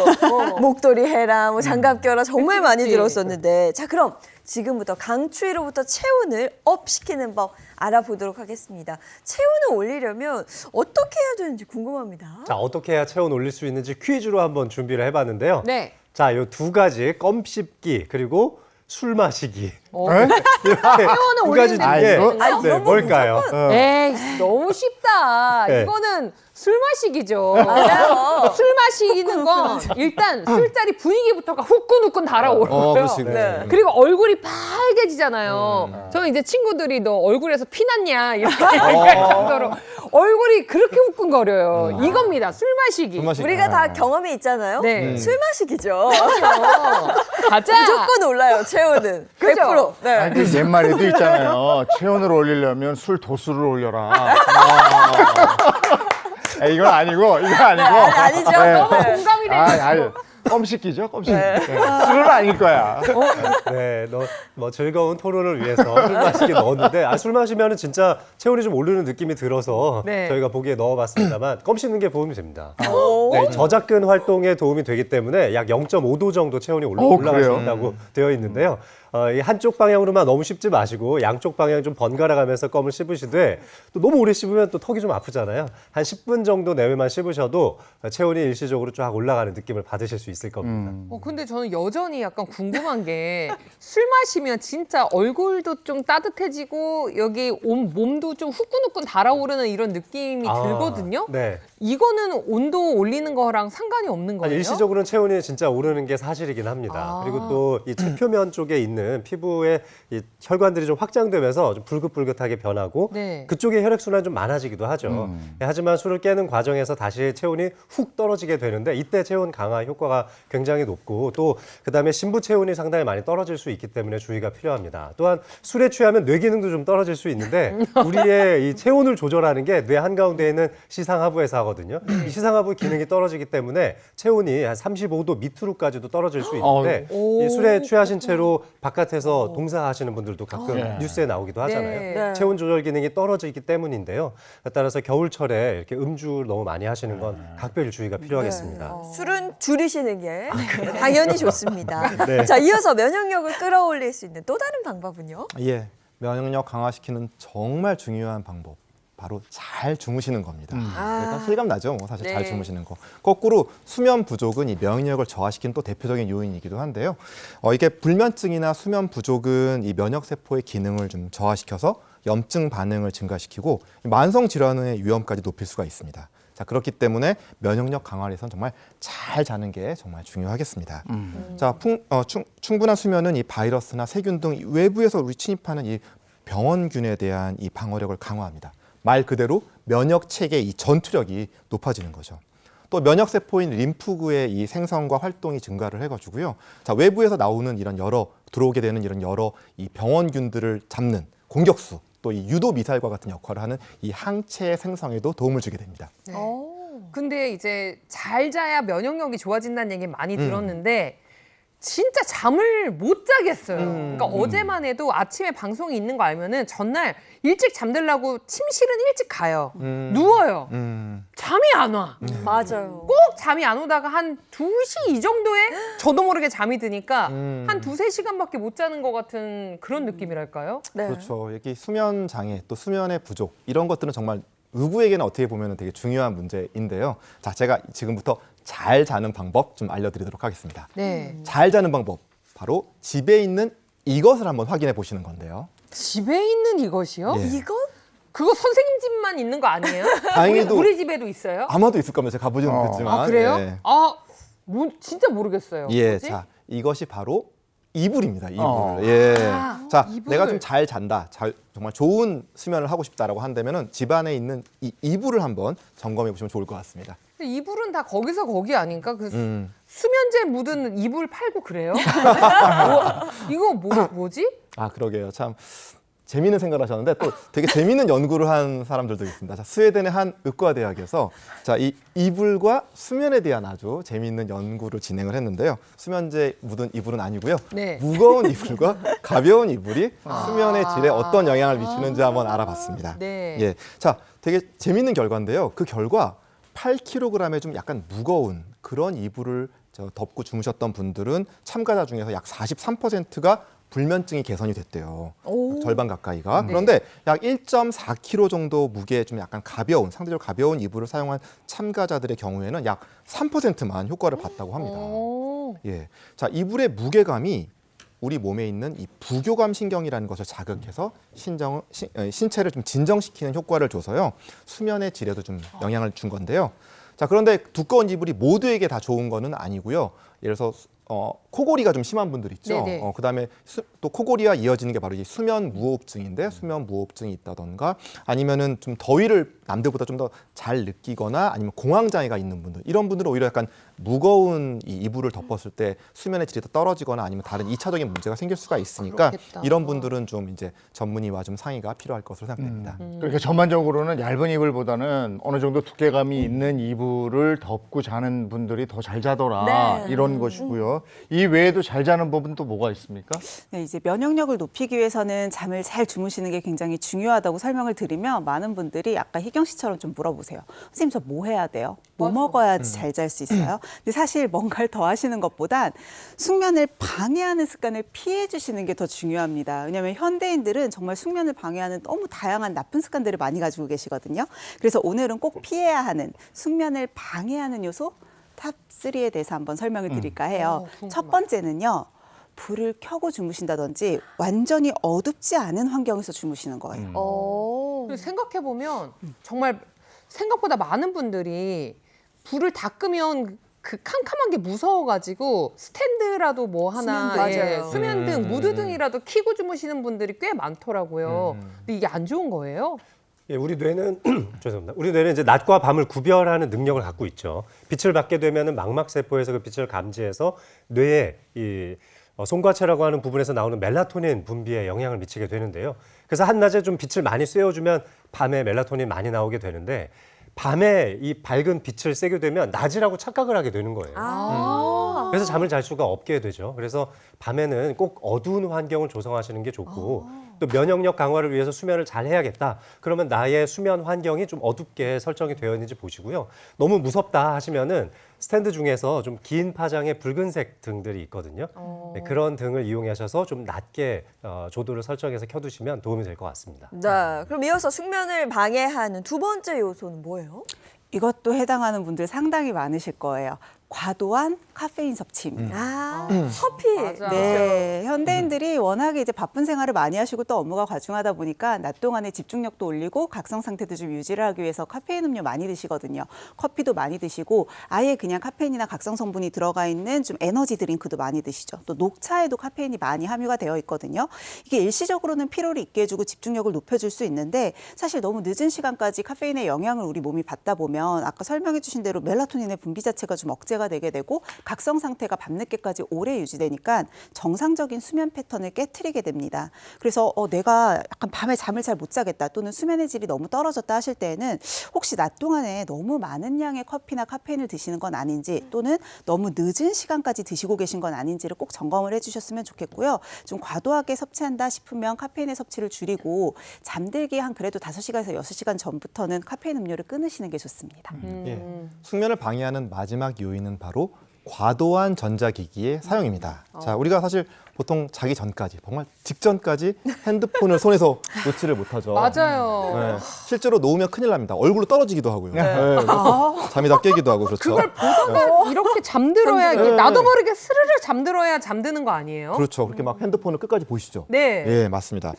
목도리 해라, 뭐 장갑 껴라 정말 많이 그치. 들었었는데 자 그럼 지금부터 강추위로부터 체온을 업 시키는 법 알아보도록 하겠습니다. 체온을 올리려면 어떻게 해야 되는지 궁금합니다. 자, 어떻게 해야 체온 올릴 수 있는지 퀴즈로 한번 준비를 해봤는데요. 네. 자, 요 두 가지 껌 씹기 그리고 술 마시기. 체온을 두 가지 올리는 중에 이거? 아, 이런 거 뭘까요? 에이, 너무 쉽다. 네. 이거는 술 마시기죠. 맞아요. 술 마시는 건 일단 술자리 분위기부터가 후끈후끈 달아오르고요. 그렇지, 그렇지. 네. 그리고 얼굴이 빨개지잖아요. 저는 이제 친구들이 너 얼굴에서 피 났냐 이렇게 얘기할 정도로 얼굴이 그렇게 후끈거려요. 이겁니다. 술 마시기. 술 마시기. 우리가 다 경험이 있잖아요. 네. 술 마시기죠. 가자. 무조건 올라요, 체온은. 그죠? 100%. 네. 아니, 그 옛말에도 있잖아요. 체온을 올리려면 술 도수를 올려라. 이건 아니고, 이건 아니고. 아니죠. 너무 공감이 되죠. 아니, 껌 씻기죠, 껌 씻기. 네. 술은 아닐 거야. 네, 뭐 즐거운 토론을 위해서 술 마시기 넣었는데 술 마시면은 진짜 체온이 좀 오르는 느낌이 들어서 네. 저희가 보기에 넣어봤습니다만 껌 씹는 게 도움이 됩니다. 네, 저작근 활동에 도움이 되기 때문에 약 0.5도 정도 체온이 올라갈 수 그래요? 있다고 되어 있는데요. 이 한쪽 방향으로만 너무 씹지 마시고 양쪽 방향 좀 번갈아 가면서 껌을 씹으시되 또 너무 오래 씹으면 또 턱이 좀 아프잖아요. 한 10분 정도 내외만 씹으셔도 체온이 일시적으로 쫙 올라가는 느낌을 받으실 수 있을 겁니다. 근데 저는 여전히 약간 궁금한 게 술 마시면 진짜 얼굴도 좀 따뜻해지고 여기 몸도 좀 후끈후끈 달아오르는 이런 느낌이 들거든요. 네. 이거는 온도 올리는 거랑 상관이 없는 거예요? 일시적으로는 체온이 진짜 오르는 게 사실이긴 합니다. 그리고 또 이 체표면 쪽에 있는 피부에 이 혈관들이 좀 확장되면서 좀 불긋불긋하게 변하고 네. 그쪽에 혈액순환이 좀 많아지기도 하죠. 하지만 술을 깨는 과정에서 다시 체온이 훅 떨어지게 되는데 이때 체온 강화 효과가 굉장히 높고 또 그다음에 신부 체온이 상당히 많이 떨어질 수 있기 때문에 주의가 필요합니다. 또한 술에 취하면 뇌 기능도 좀 떨어질 수 있는데 우리의 이 체온을 조절하는 게 뇌 한가운데 있는 시상하부에서 하거든요. 이 시상하부 기능이 떨어지기 때문에 체온이 한 35도 밑으로까지도 떨어질 수 있는데 이 술에 취하신 채로 바깥에서 동사하시는 분들도 가끔 뉴스에 나오기도 하잖아요. 네. 체온 조절 기능이 떨어지기 때문인데요. 따라서 겨울철에 이렇게 음주 너무 많이 하시는 건 각별히 주의가 필요하겠습니다. 술은 줄이시는 게 당연히 좋습니다. 네. 자, 이어서 면역력을 끌어올릴 수 있는 또 다른 방법은요? 예, 면역력 강화시키는 정말 중요한 방법. 바로 잘 주무시는 겁니다. 그러니까 실감 나죠, 뭐 사실 잘 네. 주무시는 거. 거꾸로 수면 부족은 이 면역력을 저하시키는 또 대표적인 요인이기도 한데요. 이게 불면증이나 수면 부족은 이 면역 세포의 기능을 좀 저하시켜서 염증 반응을 증가시키고 만성 질환의 위험까지 높일 수가 있습니다. 자, 그렇기 때문에 면역력 강화를 위해서는 정말 잘 자는 게 정말 중요하겠습니다. 자, 충분한 수면은 이 바이러스나 세균 등 외부에서 우리 침입하는 이 병원균에 대한 이 방어력을 강화합니다. 말 그대로 면역 체계의 이 전투력이 높아지는 거죠. 또 면역 세포인 림프구의 이 생성과 활동이 증가를 해가지고요. 자, 외부에서 나오는 이런 들어오게 되는 이런 여러 이 병원균들을 잡는 공격수, 또 이 유도 미사일과 같은 역할을 하는 이 항체 생성에도 도움을 주게 됩니다. 네. 근데 이제 잘 자야 면역력이 좋아진다는 얘기 많이 들었는데 진짜 잠을 못 자겠어요. 그러니까 어제만 해도 아침에 방송이 있는 거 알면은 전날 일찍 잠들라고 침실은 일찍 가요. 누워요. 잠이 안 와. 맞아요. 꼭 잠이 안 오다가 한 2시 이 정도에 저도 모르게 잠이 드니까 한 2-3시간밖에 못 자는 것 같은 그런 느낌이랄까요? 네. 그렇죠. 여기 수면 장애, 또 수면의 부족 이런 것들은 정말 누구에게나 어떻게 보면 되게 중요한 문제인데요. 자, 제가 지금부터 잘 자는 방법 좀 알려드리도록 하겠습니다. 네. 잘 자는 방법, 바로 집에 있는 이것을 한번 확인해 보시는 건데요. 집에 있는 이것이요? 예. 이건? 그거 선생님 집만 있는 거 아니에요? 다행히도 우리 집에도 있어요? 아마도 있을 겁니다. 제가 가보지는 못했지만. 아, 그래요? 예. 진짜 모르겠어요. 예, 뭐지? 자, 이것이 바로 이불입니다. 이불. 어. 예. 자, 이불. 내가 좀 잘 잔다. 정말 좋은 수면을 하고 싶다라고 한다면은 집 안에 있는 이 이불을 한번 점검해 보시면 좋을 것 같습니다. 근데 이불은 다 거기서 거기 아닌가? 그 음. 수면제 묻은 이불 팔고 그래요? 이거 뭐지? 아, 그러게요. 참 재미있는 생각을 하셨는데 또 되게 재미있는 연구를 한 사람들도 있습니다. 자, 스웨덴의 한 의과대학에서 자, 이 이불과 수면에 대한 아주 재미있는 연구를 진행을 했는데요. 수면제 묻은 이불은 아니고요. 네. 무거운 이불과 가벼운 이불이 수면의 질에 어떤 영향을 미치는지 한번 알아봤습니다. 네. 예. 자, 되게 재미있는 결과인데요. 그 결과 8kg의 좀 약간 무거운 그런 이불을 덮고 주무셨던 분들은 참가자 중에서 약 43%가 불면증이 개선이 됐대요. 절반 가까이가. 그런데 약 1.4kg 정도 무게 좀 약간 가벼운, 상대적으로 가벼운 이불을 사용한 참가자들의 경우에는 약 3%만 효과를 봤다고 합니다. 예. 자, 이불의 무게감이 우리 몸에 있는 이 부교감 신경이라는 것을 자극해서 신체를 좀 진정시키는 효과를 줘서요. 수면의 질에도 좀 영향을 준 건데요. 자, 그런데 두꺼운 이불이 모두에게 다 좋은 거는 아니고요. 예를 들어서 코골이가 좀 심한 분들 있죠. 네네. 그다음에 또 코골이와 이어지는 게 바로 이 수면 무호흡증인데 수면 무호흡증이 있다던가 아니면은 좀 더위를 남들보다 좀 더 잘 느끼거나 아니면 공황 장애가 있는 분들 이런 분들은 오히려 약간 무거운 이 이불을 덮었을 때 수면의 질이 더 떨어지거나 아니면 다른 2차적인 문제가 생길 수가 있으니까 그렇겠다. 이런 분들은 좀 이제 전문의와 좀 상의가 필요할 것으로 생각됩니다. 그러니까 전반적으로는 얇은 이불보다는 어느 정도 두께감이 있는 이불을 덮고 자는 분들이 더 잘 자더라 네. 이런 것이고요. 이 외에도 잘 자는 법은 또 뭐가 있습니까? 네, 이제 면역력을 높이기 위해서는 잠을 잘 주무시는 게 굉장히 중요하다고 설명을 드리면 많은 분들이 아까 희경 씨처럼 좀 물어보세요. 선생님 저 뭐 해야 돼요? 뭐 먹어야지 잘 잘 수 있어요? 근데 사실 뭔가를 더 하시는 것보단 숙면을 방해하는 습관을 피해 주시는 게 더 중요합니다. 왜냐하면 현대인들은 정말 숙면을 방해하는 너무 다양한 나쁜 습관들을 많이 가지고 계시거든요. 그래서 오늘은 꼭 피해야 하는 숙면을 방해하는 요소 탑 3에 대해서 한번 설명을 드릴까 해요. 첫 번째는요. 불을 켜고 주무신다든지 완전히 어둡지 않은 환경에서 주무시는 거예요. 그리고 생각해보면 정말 생각보다 많은 분들이 불을 다 끄면 그 캄캄한 게 무서워가지고 스탠드라도 뭐 하나 수면등. 맞아요. 수면등, 무드등이라도 켜고 주무시는 분들이 꽤 많더라고요. 근데 이게 안 좋은 거예요? 예, 우리 뇌는 죄송합니다. 우리 뇌는 이제 낮과 밤을 구별하는 능력을 갖고 있죠. 빛을 받게 되면은 망막 세포에서 그 빛을 감지해서 뇌에 이 송과체라고 하는 부분에서 나오는 멜라토닌 분비에 영향을 미치게 되는데요. 그래서 한낮에 좀 빛을 많이 쐬어주면 밤에 멜라토닌 많이 나오게 되는데 밤에 이 밝은 빛을 쐬게 되면 낮이라고 착각을 하게 되는 거예요. 그래서 잠을 잘 수가 없게 되죠. 그래서 밤에는 꼭 어두운 환경을 조성하시는 게 좋고 또 면역력 강화를 위해서 수면을 잘 해야겠다. 그러면 나의 수면 환경이 좀 어둡게 설정이 되어 있는지 보시고요. 너무 무섭다 하시면은 스탠드 중에서 좀 긴 파장의 붉은색 등들이 있거든요. 네, 그런 등을 이용하셔서 좀 낮게 조도를 설정해서 켜두시면 도움이 될 것 같습니다. 네. 그럼 이어서 숙면을 방해하는 두 번째 요소는 뭐예요? 이것도 해당하는 분들 상당히 많으실 거예요. 과도한 카페인 섭취입니다. 커피. 맞아. 네, 현대인들이 워낙에 이제 바쁜 생활을 많이 하시고 또 업무가 과중하다 보니까 낮 동안에 집중력도 올리고 각성 상태도 좀 유지를 하기 위해서 카페인 음료 많이 드시거든요. 커피도 많이 드시고 아예 그냥 카페인이나 각성 성분이 들어가 있는 좀 에너지 드링크도 많이 드시죠. 또 녹차에도 카페인이 많이 함유가 되어 있거든요. 이게 일시적으로는 피로를 잊게 해주고 집중력을 높여줄 수 있는데 사실 너무 늦은 시간까지 카페인의 영향을 우리 몸이 받다 보면 아까 설명해 주신 대로 멜라토닌의 분비 자체가 좀 억제가 되게 되고 각성 상태가 밤늦게까지 오래 유지되니까 정상적인 수면 패턴을 깨트리게 됩니다. 그래서 내가 약간 밤에 잠을 잘 못 자겠다 또는 수면의 질이 너무 떨어졌다 하실 때에는 혹시 낮 동안에 너무 많은 양의 커피나 카페인을 드시는 건 아닌지 또는 너무 늦은 시간까지 드시고 계신 건 아닌지를 꼭 점검을 해주셨으면 좋겠고요. 좀 과도하게 섭취한다 싶으면 카페인의 섭취를 줄이고 잠들기 한 그래도 5시간에서 6시간 전부터는 카페인 음료를 끊으시는 게 좋습니다. 예. 숙면을 방해하는 마지막 요인은 바로 과도한 전자기기의 사용입니다. 자, 우리가 사실 보통 자기 전까지, 정말 직전까지 핸드폰을 손에서 놓지를 못하죠. 맞아요. 네, 실제로 놓으면 큰일 납니다. 얼굴로 떨어지기도 하고요. 네, 잠이 다 깨기도 하고 그렇죠. 그걸 보다가 이렇게 잠들어야 이게 나도 모르게 스르르 잠들어야 잠드는 거 아니에요? 그렇죠. 그렇게 막 핸드폰을 끝까지 보시죠. 네. 예, 맞습니다.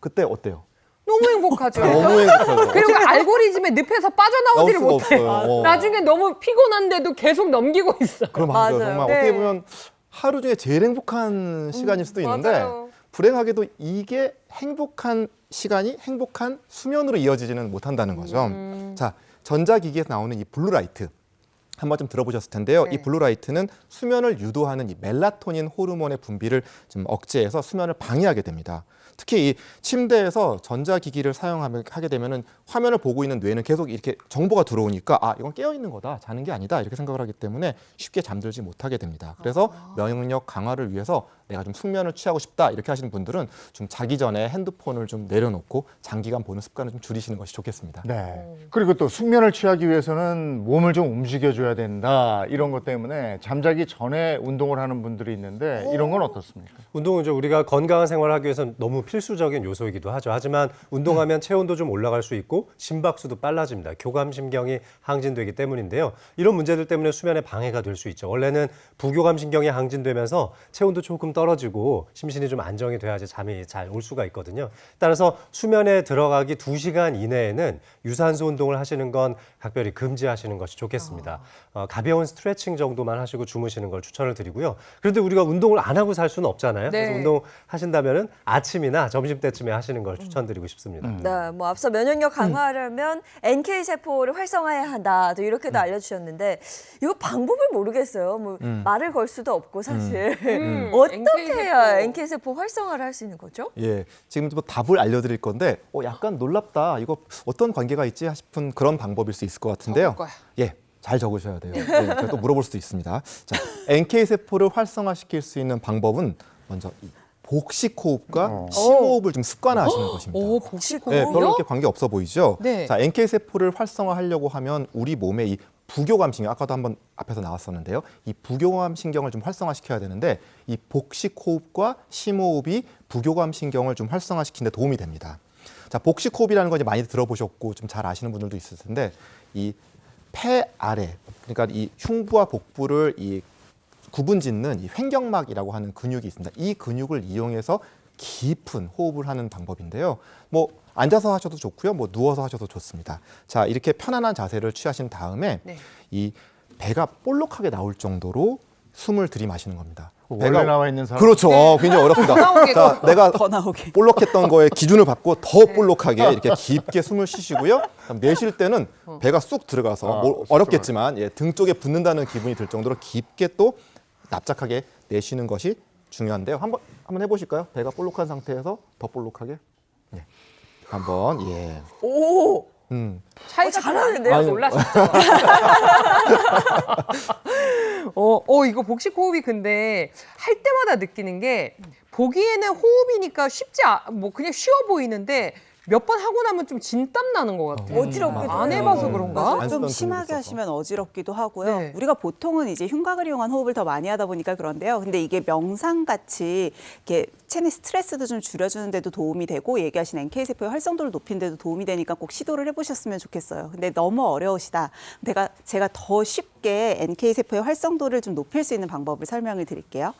그때 어때요? 너무 행복하죠. 너무 행복하죠. 그리고 알고리즘의 늪에서 빠져나오지를 나올 못해. 수가 없어요. 나중에 너무 피곤한데도 계속 넘기고 있어. 그럼 맞아요. 맞아요. 정말 네. 어떻게 보면 하루 중에 제일 행복한 시간일 수도 있는데 맞아요. 불행하게도 이게 행복한 시간이 행복한 수면으로 이어지지는 못한다는 거죠. 자, 전자기기에서 나오는 이 블루라이트 한 번쯤 들어보셨을 텐데요. 이 블루라이트는 수면을 유도하는 이 멜라토닌 호르몬의 분비를 좀 억제해서 수면을 방해하게 됩니다. 특히 이 침대에서 전자기기를 사용하게 되면은 화면을 보고 있는 뇌는 계속 이렇게 정보가 들어오니까 아, 이건 깨어 있는 거다. 자는 게 아니다. 이렇게 생각을 하기 때문에 쉽게 잠들지 못하게 됩니다. 그래서 면역력 강화를 위해서 내가 좀 숙면을 취하고 싶다 이렇게 하시는 분들은 좀 자기 전에 핸드폰을 좀 내려놓고 장기간 보는 습관을 좀 줄이시는 것이 좋겠습니다. 네. 그리고 또 숙면을 취하기 위해서는 몸을 좀 움직여줘야 된다 이런 것 때문에 잠자기 전에 운동을 하는 분들이 있는데 이런 건 어떻습니까? 운동은 좀 우리가 건강한 생활을 하기 위해서는 너무 필수적인 요소이기도 하죠. 하지만 운동하면 체온도 좀 올라갈 수 있고 심박수도 빨라집니다. 교감신경이 항진되기 때문인데요. 이런 문제들 때문에 수면에 방해가 될 수 있죠. 원래는 부교감신경이 항진되면서 체온도 조금 떨어지고 심신이 좀 안정이 돼야지 잠이 잘 올 수가 있거든요. 따라서 수면에 들어가기 2시간 이내에는 유산소 운동을 하시는 건 각별히 금지하시는 것이 좋겠습니다. 가벼운 스트레칭 정도만 하시고 주무시는 걸 추천을 드리고요. 그런데 우리가 운동을 안 하고 살 수는 없잖아요. 네. 그래서 운동하신다면은 아침이나 점심때쯤에 하시는 걸 추천드리고 싶습니다. 네, 뭐 앞서 면역력 강화하려면 NK 세포를 활성화해야 한다. 또 이렇게도 알려주셨는데 이거 방법을 모르겠어요. 뭐 말을 걸 수도 없고 사실 어떻게 해야 NK 세포 활성화를 할 수 있는 거죠? 예, 지금 뭐 답을 알려드릴 건데 약간 놀랍다. 이거 어떤 관계가 있지 싶은 그런 방법일 수 있을 것 같은데요. 적을 거야. 예, 잘 적으셔야 돼요. 예, 제가 또 물어볼 수도 있습니다. 자, NK 세포를 활성화시킬 수 있는 방법은 먼저 이 복식 호흡과 심호흡을 좀 습관화하시는 것입니다. 오, 복식 네, 호흡이요? 별로 그렇게 관계 없어 보이죠? 네. 자, NK 세포를 활성화하려고 하면 우리 몸의 이 부교감 신경, 아까도 한번 앞에서 나왔었는데요. 이 부교감 신경을 좀 활성화시켜야 되는데 이 복식 호흡과 심호흡이 부교감 신경을 좀 활성화시키는 데 도움이 됩니다. 자, 복식 호흡이라는 거 이제 많이 들어보셨고 좀 잘 아시는 분들도 있을 텐데 이 폐 아래, 그러니까 이 흉부와 복부를 이 구분 짓는 이 횡격막이라고 하는 근육이 있습니다. 이 근육을 이용해서 깊은 호흡을 하는 방법인데요. 뭐 앉아서 하셔도 좋고요. 뭐 누워서 하셔도 좋습니다. 자, 이렇게 편안한 자세를 취하신 다음에 네. 이 배가 볼록하게 나올 정도로 숨을 들이마시는 겁니다. 원래 나와 있는 사람. 그렇죠. 굉장히 어렵습니다. 나오게. 자, 내가 더 나오게. 볼록했던 거에 기준을 받고 더 볼록하게 이렇게 깊게 숨을 쉬시고요. 그다음 내쉴 때는 배가 쑥 들어가서 뭐 어렵겠지만 등 쪽에 붙는다는 기분이 들 정도로 깊게 또 납작하게 내쉬는 것이 중요한데요. 한번 해보실까요? 배가 볼록한 상태에서 더 볼록하게. 네. 한번 예. 오, 차이가 잘하는데요? 아니, 놀라셨죠? 이거 복식 호흡이 근데 할 때마다 느끼는 게 보기에는 호흡이니까 뭐 그냥 쉬워 보이는데 몇 번 하고 나면 좀 진땀 나는 것 같아요. 어지럽기도 안 해요. 해봐서 그런가? 맞아요. 안 좀 쓰던 심하게 근육이 있어서. 하시면 어지럽기도 하고요. 네. 우리가 보통은 이제 흉곽을 이용한 호흡을 더 많이 하다 보니까 그런데요. 근데 이게 명상같이 이렇게 체내 스트레스도 좀 줄여주는 데도 도움이 되고 얘기하신 NK세포의 활성도를 높이는 데도 도움이 되니까 꼭 시도를 해보셨으면 좋겠어요. 근데 너무 어려우시다. 제가 더 쉽게 NK세포의 활성도를 좀 높일 수 있는 방법을 설명을 드릴게요.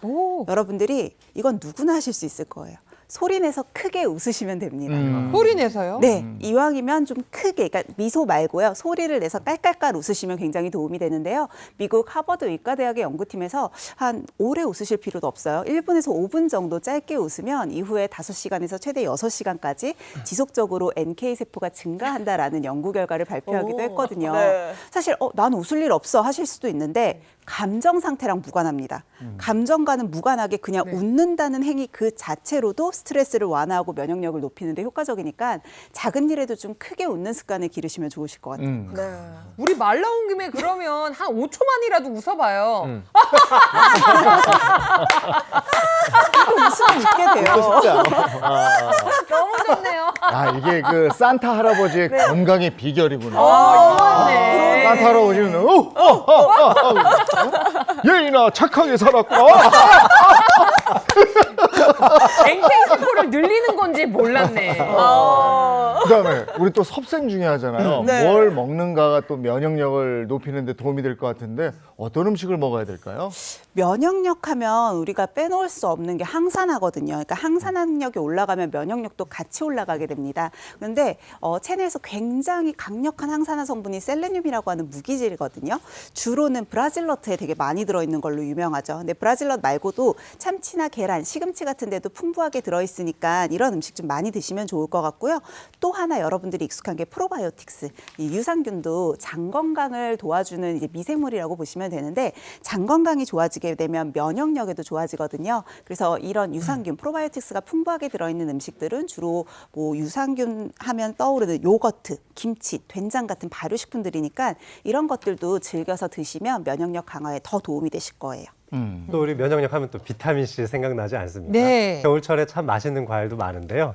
여러분들이 이건 누구나 하실 수 있을 거예요. 소리 내서 크게 웃으시면 됩니다. 소리 내서요? 네, 이왕이면 좀 크게, 그러니까 미소 말고요. 소리를 내서 깔깔깔 웃으시면 굉장히 도움이 되는데요. 미국 하버드 의과대학의 연구팀에서 한 오래 웃으실 필요도 없어요. 1분에서 5분 정도 짧게 웃으면 이후에 5시간에서 최대 6시간까지 지속적으로 NK세포가 증가한다라는 연구 결과를 발표하기도 했거든요. 네. 사실 난 웃을 일 없어 하실 수도 있는데 감정 상태랑 무관합니다. 감정과는 무관하게 그냥 웃는다는 행위 그 자체로도 스트레스를 완화하고 면역력을 높이는 데 효과적이니까 작은 일에도 좀 크게 웃는 습관을 기르시면 좋으실 것 같아요. 네. 우리 말 나온 김에 그러면 한 5초만이라도 웃어봐요. 웃으면 웃게 돼요. 쉽지 않아. 너무 좋네요. 이게 그 산타 할아버지의 건강의 비결이구나. 맞네. 산타 할아버지는 예인아 착하게 살았구나. NK세포를 늘리는 건지 몰랐네. 그다음에 우리 또 섭생 중요하잖아요. 네. 뭘 먹는가가 또 면역력을 높이는 데 도움이 될 것 같은데 어떤 음식을 먹어야 될까요? 면역력 하면 우리가 빼놓을 수 없는 게 항산화거든요. 그러니까 항산화력이 올라가면 면역력도 같이 올라가게 됩니다. 그런데 체내에서 굉장히 강력한 항산화 성분이 셀레늄이라고 하는 무기질이거든요. 주로는 브라질너트에 되게 많이 들어있는 걸로 유명하죠. 근데 브라질넛 말고도 참치나 계란, 시금치 같은 데도 풍부하게 들어있으니까 이런 음식 좀 많이 드시면 좋을 것 같고요. 또 하나 여러분들이 익숙한 게 프로바이오틱스. 이 유산균도 장 건강을 도와주는 이제 미생물이라고 보시면 되는데 장 건강이 좋아지게 되면 면역력에도 좋아지거든요. 그래서 이런 유산균, 프로바이오틱스가 풍부하게 들어있는 음식들은 주로 뭐 유산균 하면 떠오르는 요거트, 김치, 된장 같은 발효식품들이니까 이런 것들도 즐겨서 드시면 면역력 강화에 더 도움이 되실 거예요. 또 우리 면역력 하면 또 비타민C 생각나지 않습니까? 네. 겨울철에 참 맛있는 과일도 많은데요.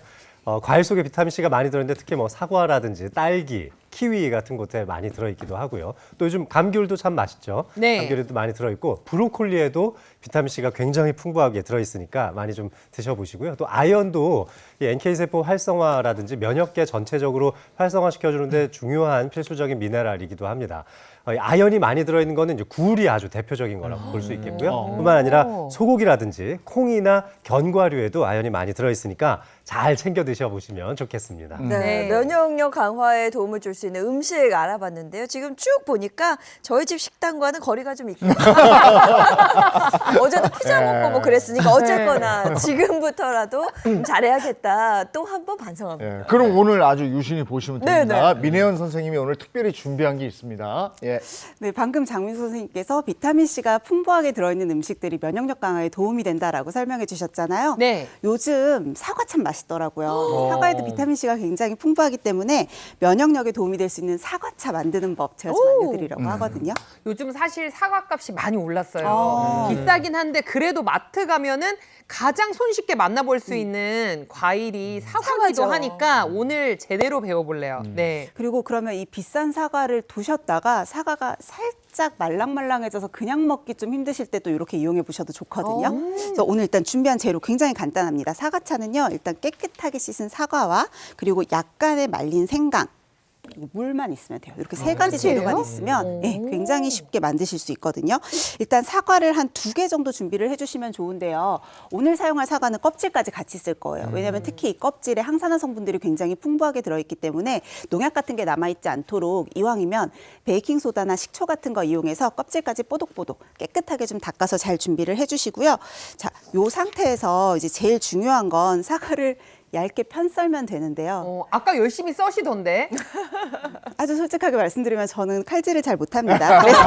과일 속에 비타민C가 많이 들어있는데 특히 뭐 사과라든지 딸기, 키위 같은 곳에 많이 들어있기도 하고요. 또 요즘 감귤도 참 맛있죠. 네. 감귤에도 많이 들어있고 브로콜리에도 비타민C가 굉장히 풍부하게 들어있으니까 많이 좀 드셔보시고요. 또 아연도 이 NK세포 활성화라든지 면역계 전체적으로 활성화시켜주는데 중요한 필수적인 미네랄이기도 합니다. 아연이 많이 들어있는 거는 이제 굴이 아주 대표적인 거라고 볼 수 있겠고요. 뿐만 아니라 소고기라든지 콩이나 견과류에도 아연이 많이 들어있으니까 잘 챙겨 드셔보시면 좋겠습니다. 네, 면역력 강화에 도움을 줄 수 있는 음식 알아봤는데요. 지금 쭉 보니까 저희 집 식당과는 거리가 좀 있고 어제도 피자 먹고 뭐 그랬으니까 어쨌거나 지금부터라도 좀 잘해야겠다. 또 한 번 반성합니다. 예, 그럼 오늘 아주 유심히 보시면 됩니다. 네. 민혜연 선생님이 오늘 특별히 준비한 게 있습니다. 예. 네, 방금 장민수 선생님께서 비타민C가 풍부하게 들어있는 음식들이 면역력 강화에 도움이 된다라고 설명해 주셨잖아요. 네. 요즘 사과 참 맛있더라고요. 사과에도 비타민C가 굉장히 풍부하기 때문에 면역력에 도움이 될 수 있는 사과차 만드는 법 제가 좀 알려드리려고 하거든요. 요즘 사실 사과값이 많이 올랐어요. 비싸긴 한데 그래도 마트 가면은 가장 손쉽게 만나볼 수 있는 과일이 사과기도 사과죠. 하니까 오늘 제대로 배워볼래요. 네. 그리고 그러면 이 비싼 사과를 두셨다가 사과가 살짝 말랑말랑해져서 그냥 먹기 좀 힘드실 때 또 이렇게 이용해 보셔도 좋거든요. 그래서 오늘 일단 준비한 재료 굉장히 간단합니다. 사과차는요, 일단 깨끗하게 씻은 사과와 그리고 약간의 말린 생강, 그리고 물만 있으면 돼요. 이렇게 세 가지 재료만 있으면 네, 굉장히 쉽게 만드실 수 있거든요. 일단 사과를 한 2개 정도 준비를 해주시면 좋은데요. 오늘 사용할 사과는 껍질까지 같이 쓸 거예요. 왜냐하면 특히 이 껍질에 항산화 성분들이 굉장히 풍부하게 들어있기 때문에 농약 같은 게 남아있지 않도록 이왕이면 베이킹소다나 식초 같은 거 이용해서 껍질까지 뽀독뽀독 깨끗하게 좀 닦아서 잘 준비를 해주시고요. 자, 요 상태에서 이제 제일 중요한 건 사과를 얇게 편 썰면 되는데요. 아까 열심히 써시던데. 아주 솔직하게 말씀드리면 저는 칼질을 잘 못합니다. 그래서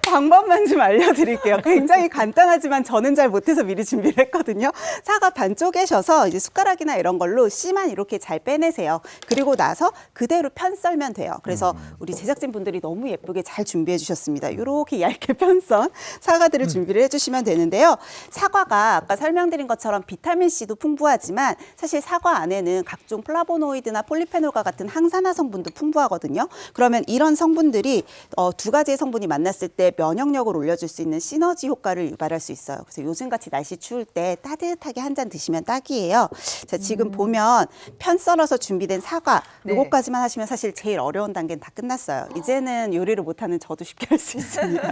방법만 좀 알려드릴게요. 굉장히 간단하지만 저는 잘 못해서 미리 준비를 했거든요. 사과 반 쪼개셔서 이제 숟가락이나 이런 걸로 씨만 이렇게 잘 빼내세요. 그리고 나서 그대로 편 썰면 돼요. 그래서 우리 제작진 분들이 너무 예쁘게 잘 준비해 주셨습니다. 이렇게 얇게 편 썬 사과들을 준비를 해주시면 되는데요. 사과가 아까 설명드린 것처럼 비타민C도 풍부하지만 사실 사과 안에는 각종 플라보노이드나 폴리페놀과 같은 항산화 성분도 풍부하거든요. 그러면 이런 성분들이 2가지의 성분이 만났을 때 면역력을 올려줄 수 있는 시너지 효과를 유발할 수 있어요. 그래서 요즘같이 날씨 추울 때 따뜻하게 한 잔 드시면 딱이에요. 자, 지금 보면 편 썰어서 준비된 사과 네. 요거까지만 하시면 사실 제일 어려운 단계는 다 끝났어요. 이제는 요리를 못하는 저도 쉽게 할 수 있습니다.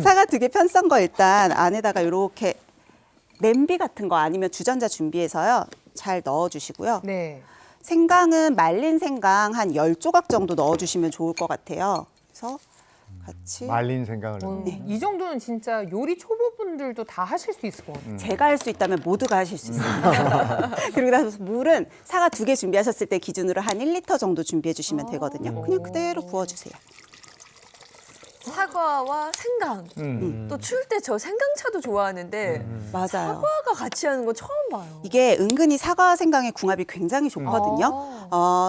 사과 2개 편 썬 거 일단 안에다가 이렇게 냄비 같은 거 아니면 주전자 준비해서요. 잘 넣어주시고요. 네. 생강은 말린 생강 한 10조각 정도 넣어주시면 좋을 것 같아요. 그래서 같이 말린 생강을 이 정도는 진짜 요리 초보분들도 다 하실 수 있을 것 같아요. 제가 할 수 있다면 모두가 하실 수 있습니다. 그리고 나서 물은 사과 2개 준비하셨을 때 기준으로 한 1리터 정도 준비해 주시면 되거든요. 그냥 그대로 부어주세요. 사과와 생강. 또 추울 때 저 생강차도 좋아하는데 맞아요. 사과가 같이 하는 거 처음 봐요. 이게 은근히 사과 생강의 궁합이 굉장히 좋거든요.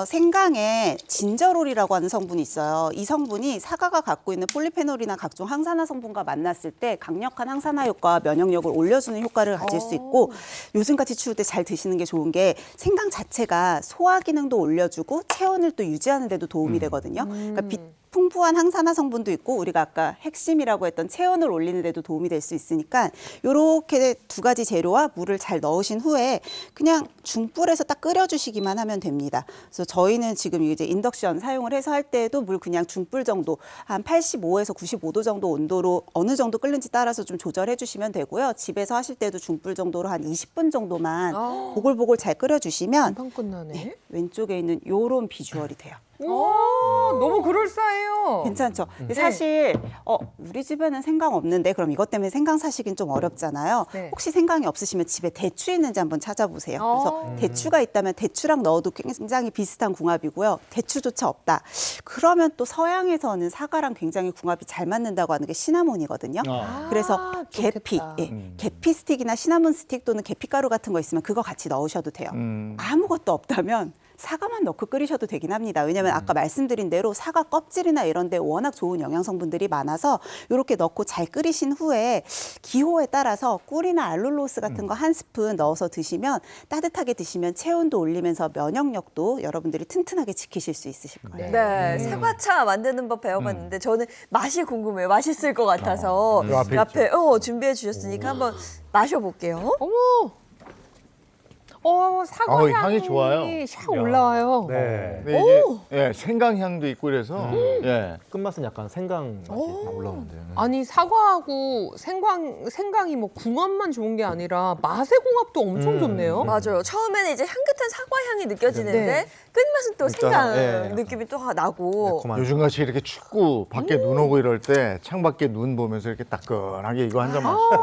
생강에 진저롤이라고 하는 성분이 있어요. 이 성분이 사과가 갖고 있는 폴리페놀이나 각종 항산화 성분과 만났을 때 강력한 항산화 효과와 면역력을 올려주는 효과를 가질 수 있고 요즘같이 추울 때 잘 드시는 게 좋은 게 생강 자체가 소화 기능도 올려주고 체온을 또 유지하는 데도 도움이 되거든요. 그러니까 풍부한 항산화 성분도 있고 우리가 아까 핵심이라고 했던 체온을 올리는 데도 도움이 될 수 있으니까 이렇게 2가지 재료와 물을 잘 넣으신 후에 그냥 중불에서 딱 끓여주시기만 하면 됩니다. 그래서 저희는 지금 이제 인덕션 사용을 해서 할 때에도 물 그냥 중불 정도 한 85에서 95도 정도 온도로 어느 정도 끓는지 따라서 좀 조절해 주시면 되고요. 집에서 하실 때도 중불 정도로 한 20분 정도만 보글보글 잘 끓여주시면 금방 끝나네. 왼쪽에 있는 요런 비주얼이 돼요. 와, 너무 그럴싸해요. 괜찮죠. 근데 네. 사실 우리 집에는 생강 없는데 그럼 이것 때문에 생강 사시긴 좀 어렵잖아요. 네. 혹시 생강이 없으시면 집에 대추 있는지 한번 찾아보세요. 그래서 대추가 있다면 대추랑 넣어도 굉장히 비슷한 궁합이고요. 대추조차 없다. 그러면 또 서양에서는 사과랑 굉장히 궁합이 잘 맞는다고 하는 게 시나몬이거든요. 그래서 계피, 좋겠다. 계피 스틱이나 시나몬 스틱 또는 계피가루 같은 거 있으면 그거 같이 넣으셔도 돼요. 아무것도 없다면 사과만 넣고 끓이셔도 되긴 합니다. 왜냐하면 아까 말씀드린 대로 사과 껍질이나 이런 데 워낙 좋은 영양 성분들이 많아서 이렇게 넣고 잘 끓이신 후에 기호에 따라서 꿀이나 알룰로스 같은 거 한 스푼 넣어서 드시면 따뜻하게 드시면 체온도 올리면서 면역력도 여러분들이 튼튼하게 지키실 수 있으실 거예요. 네, 사과차 만드는 법 배워봤는데 저는 맛이 궁금해요. 맛있을 것 같아서 그 앞에 앞에 준비해 주셨으니까 한번 마셔볼게요. 어머. 사과 어우, 향이 향이 좋아요. 샥 올라와요. 네. 네, 이게 예, 생강향도 있고 그래서 예. 끝맛은 약간 생강 맛이 올라오는데요. 아니 사과하고 생강이 뭐 궁합만 좋은 게 아니라 맛의 궁합도 엄청 좋네요. 맞아요. 처음에는 이제 향긋한 사과 향이 느껴지는데 네. 끝맛은 또 진짜, 생강 예. 느낌이 또 나고. 매콤한. 요즘같이 이렇게 춥고 밖에 눈 오고 이럴 때 창밖에 눈 보면서 이렇게 따끈하게 이거 한 잔 마시고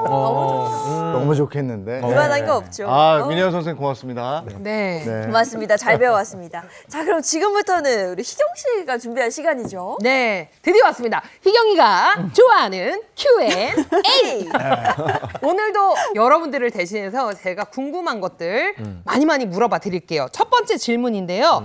너무 좋겠는데. 무난한 거 없죠. 민혜연 선생님 고맙습니다. 네. 네. 고맙습니다. 잘 배워왔습니다. 자, 그럼 지금부터는 우리 희경 씨가 준비한 시간이죠. 네, 드디어 왔습니다. 희경이가 좋아하는 Q&A. 오늘도 여러분들을 대신해서 제가 궁금한 것들 많이 물어봐 드릴게요. 첫 번째 질문인데요.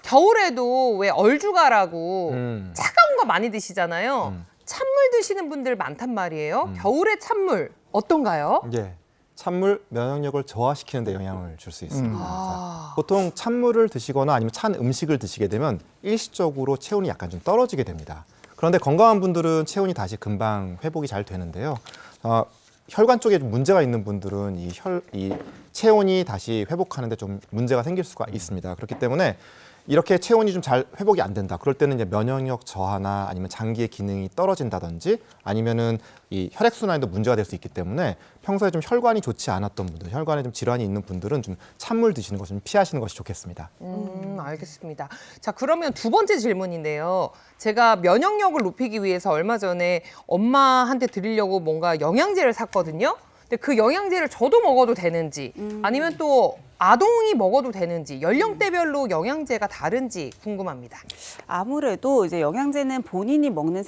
겨울에도 왜 얼죽아라고 차가운 거 많이 드시잖아요. 찬물 드시는 분들 많단 말이에요. 겨울에 찬물 어떤가요? 예. 찬물 면역력을 저하시키는 데 영향을 줄 수 있습니다. 자, 보통 찬물을 드시거나 아니면 찬 음식을 드시게 되면 일시적으로 체온이 약간 좀 떨어지게 됩니다. 그런데 건강한 분들은 체온이 다시 금방 회복이 잘 되는데요. 혈관 쪽에 좀 문제가 있는 분들은 이 체온이 다시 회복하는데 좀 문제가 생길 수가 있습니다. 그렇기 때문에 이렇게 체온이 좀 잘 회복이 안 된다. 그럴 때는 이제 면역력 저하나 아니면 장기의 기능이 떨어진다든지 아니면은 이 혈액순환에도 문제가 될 수 있기 때문에 평소에 좀 혈관이 좋지 않았던 분들, 혈관에 좀 질환이 있는 분들은 좀 찬물 드시는 것을 좀 피하시는 것이 좋겠습니다. 알겠습니다. 자, 그러면 두 번째 질문인데요. 제가 면역력을 높이기 위해서 얼마 전에 엄마한테 드리려고 뭔가 영양제를 샀거든요. 근데 그 영양제를 저도 먹어도 되는지 아니면 또 아동이 먹어도 되는지 연령대별로 영양제가 다른지 궁금합니다. 아무래도 이제 영양제는 본인이 먹는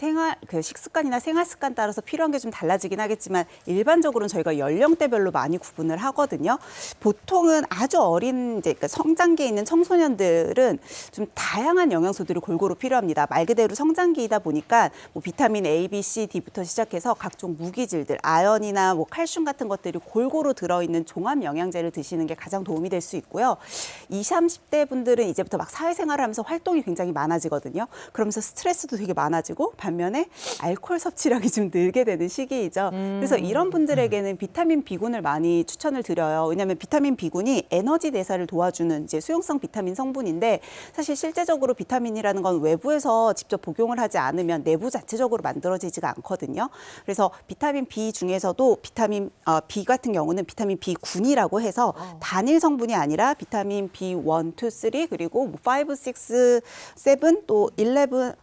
식습관이나 생활 습관 따라서 필요한 게 좀 달라지긴 하겠지만 일반적으로는 저희가 연령대별로 많이 구분을 하거든요. 보통은 아주 어린 그러니까 성장기에 있는 청소년들은 좀 다양한 영양소들이 골고루 필요합니다. 말 그대로 성장기이다 보니까 뭐 비타민 A, B, C, D부터 시작해서 각종 무기질들, 아연이나 뭐 칼슘 같은 것들이 골고루 들어있는 종합 영양제를 드시는 게 가장 도움이 될 수 있고요. 20, 30대 분들은 이제부터 막 사회생활을 하면서 활동이 굉장히 많아지거든요. 그러면서 스트레스도 되게 많아지고 반면에 알코올 섭취량이 좀 늘게 되는 시기이죠. 그래서 이런 분들에게는 비타민 B군을 많이 추천을 드려요. 왜냐하면 비타민 B군이 에너지 대사를 도와주는 이제 수용성 비타민 성분인데 사실 실제적으로 비타민이라는 건 외부에서 직접 복용을 하지 않으면 내부 자체적으로 만들어지지가 않거든요. 그래서 비타민 B 중에서도 비타민 B 같은 경우는 비타민 B군이라고 해서 단일 성분이 아니라 비타민 B1, 2, 3 그리고 5, 6, 7 또 11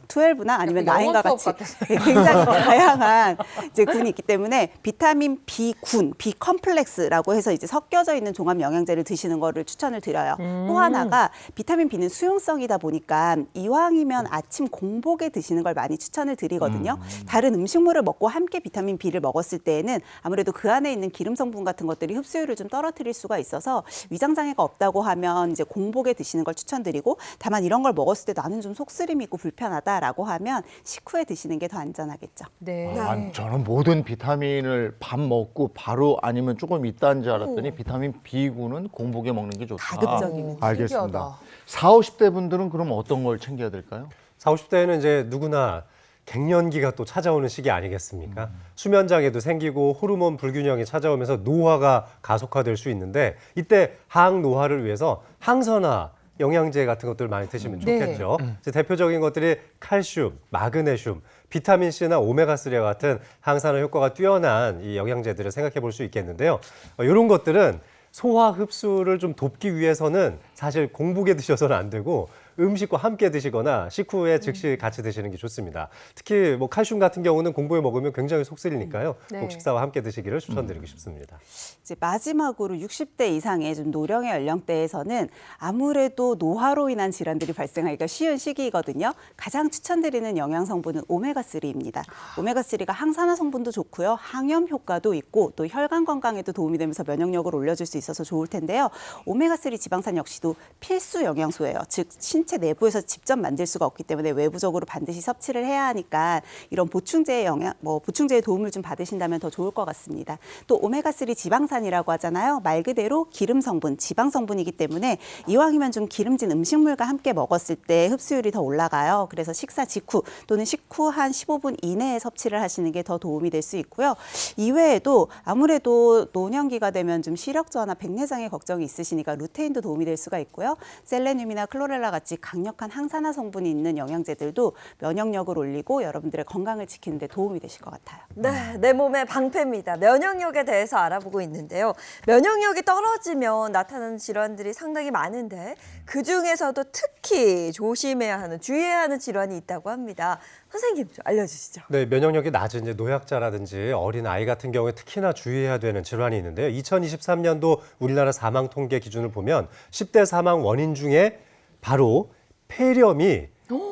12나 아니면 약간 9과 영어 같이 수업 같았어요. 굉장히 다양한 이제 군이 있기 때문에 비타민 B군, B 컴플렉스라고 해서 이제 섞여져 있는 종합 영양제를 드시는 거를 추천을 드려요. 또 하나가 비타민 B는 수용성이다 보니까 이왕이면 아침 공복에 드시는 걸 많이 추천을 드리거든요. 다른 음식물을 먹고 함께 비타민 B를 먹었을 때에는 아무래도 그 안에 있는 기름 성분 같은 것들이 흡수율을 좀 떨어뜨릴 수가 있어서 위장 장애가 없다고 하면 이제 공복에 드시는 걸 추천드리고 다만 이런 걸 먹었을 때 나는 좀 속쓰림이 있고 불편하다라고 하면 식후에 드시는 게 더 안전하겠죠. 네. 저는 모든 비타민을 밥 먹고 바로 아니면 조금 있다는 줄 알았더니 비타민 B군은 공복에 먹는 게 좋다. 가급적이면. 알겠습니다. 신기하다. 40, 50대 분들은 그럼 어떤 걸 챙겨야 될까요? 40, 50대에는 이제 누구나 갱년기가 또 찾아오는 시기 아니겠습니까? 수면 장애도 생기고 호르몬 불균형이 찾아오면서 노화가 가속화될 수 있는데 이때 항노화를 위해서 항산화 영양제 같은 것들 많이 드시면 네. 좋겠죠. 이제 대표적인 것들이 칼슘, 마그네슘, 비타민C나 오메가3와 같은 항산화 효과가 뛰어난 이 영양제들을 생각해 볼 수 있겠는데요. 이런 것들은 소화 흡수를 좀 돕기 위해서는 사실 공복에 드셔서는 안 되고 음식과 함께 드시거나 식후에 즉시 같이 드시는 게 좋습니다. 특히 뭐 칼슘 같은 경우는 공복에 먹으면 굉장히 속 쓰리니까요. 네. 꼭 식사와 함께 드시기를 추천드리고 싶습니다. 이제 마지막으로 60대 이상의 좀 노령의 연령대에서는 아무래도 노화로 인한 질환들이 발생하기가 쉬운 시기이거든요. 가장 추천드리는 영양 성분은 오메가3입니다. 오메가3가 항산화 성분도 좋고요. 항염 효과도 있고 또 혈관 건강에도 도움이 되면서 면역력을 올려줄 수 있어서 좋을 텐데요. 오메가3 지방산 역시도 필수 영양소예요. 즉 신체 내부에서 직접 만들 수가 없기 때문에 외부적으로 반드시 섭취를 해야 하니까 이런 보충제의 보충제의 도움을 좀 받으신다면 더 좋을 것 같습니다. 또 오메가3 지방산이라고 하잖아요. 말 그대로 기름 성분, 지방 성분이기 때문에 이왕이면 좀 기름진 음식물과 함께 먹었을 때 흡수율이 더 올라가요. 그래서 식사 직후 또는 식후 한 15분 이내에 섭취를 하시는 게 더 도움이 될 수 있고요. 이외에도 아무래도 노년기가 되면 좀 시력 저하나 백내장애 걱정이 있으시니까 루테인도 도움이 될 수가 있고요. 셀레늄이나 클로렐라 같이 강력한 항산화 성분이 있는 영양제들도 면역력을 올리고 여러분들의 건강을 지키는 데 도움이 되실 것 같아요. 네, 내 몸의 방패입니다. 면역력에 대해서 알아보고 있는데요. 면역력이 떨어지면 나타나는 질환들이 상당히 많은데 그중에서도 특히 조심해야 하는, 주의해야 하는 질환이 있다고 합니다. 선생님 좀 알려주시죠. 네, 면역력이 낮은 이제 노약자라든지 어린 아이 같은 경우에 특히나 주의해야 되는 질환이 있는데요. 2023년도 우리나라 사망 통계 기준을 보면 10대 사망 원인 중에 바로 폐렴이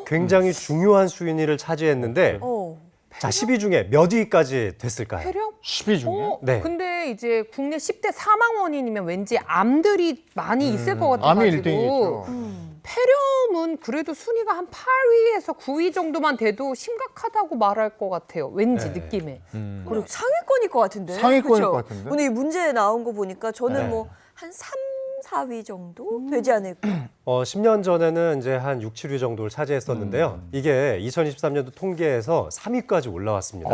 굉장히 중요한 순위를 차지했는데 자, 10위 중에 몇 위까지 됐을까요? 폐렴? 10위 중에? 네. 근데 이제 국내 10대 사망 원인이면 왠지 암들이 많이 있을 것 같아가지고. 암이 1등이죠. 폐렴은 그래도 순위가 한 8위에서 9위 정도만 돼도 심각하다고 말할 것 같아요. 왠지 네. 느낌에. 그리고 상위권일 것 같은데. 상위권일 그쵸? 것 같은데? 오늘 이 문제 나온 거 보니까 저는 네. 뭐 한 3, 4위 정도 되지 않을까. 10년 전에는 이제 한 6, 7위 정도를 차지했었는데요. 이게 2023년도 통계에서 3위까지 올라왔습니다.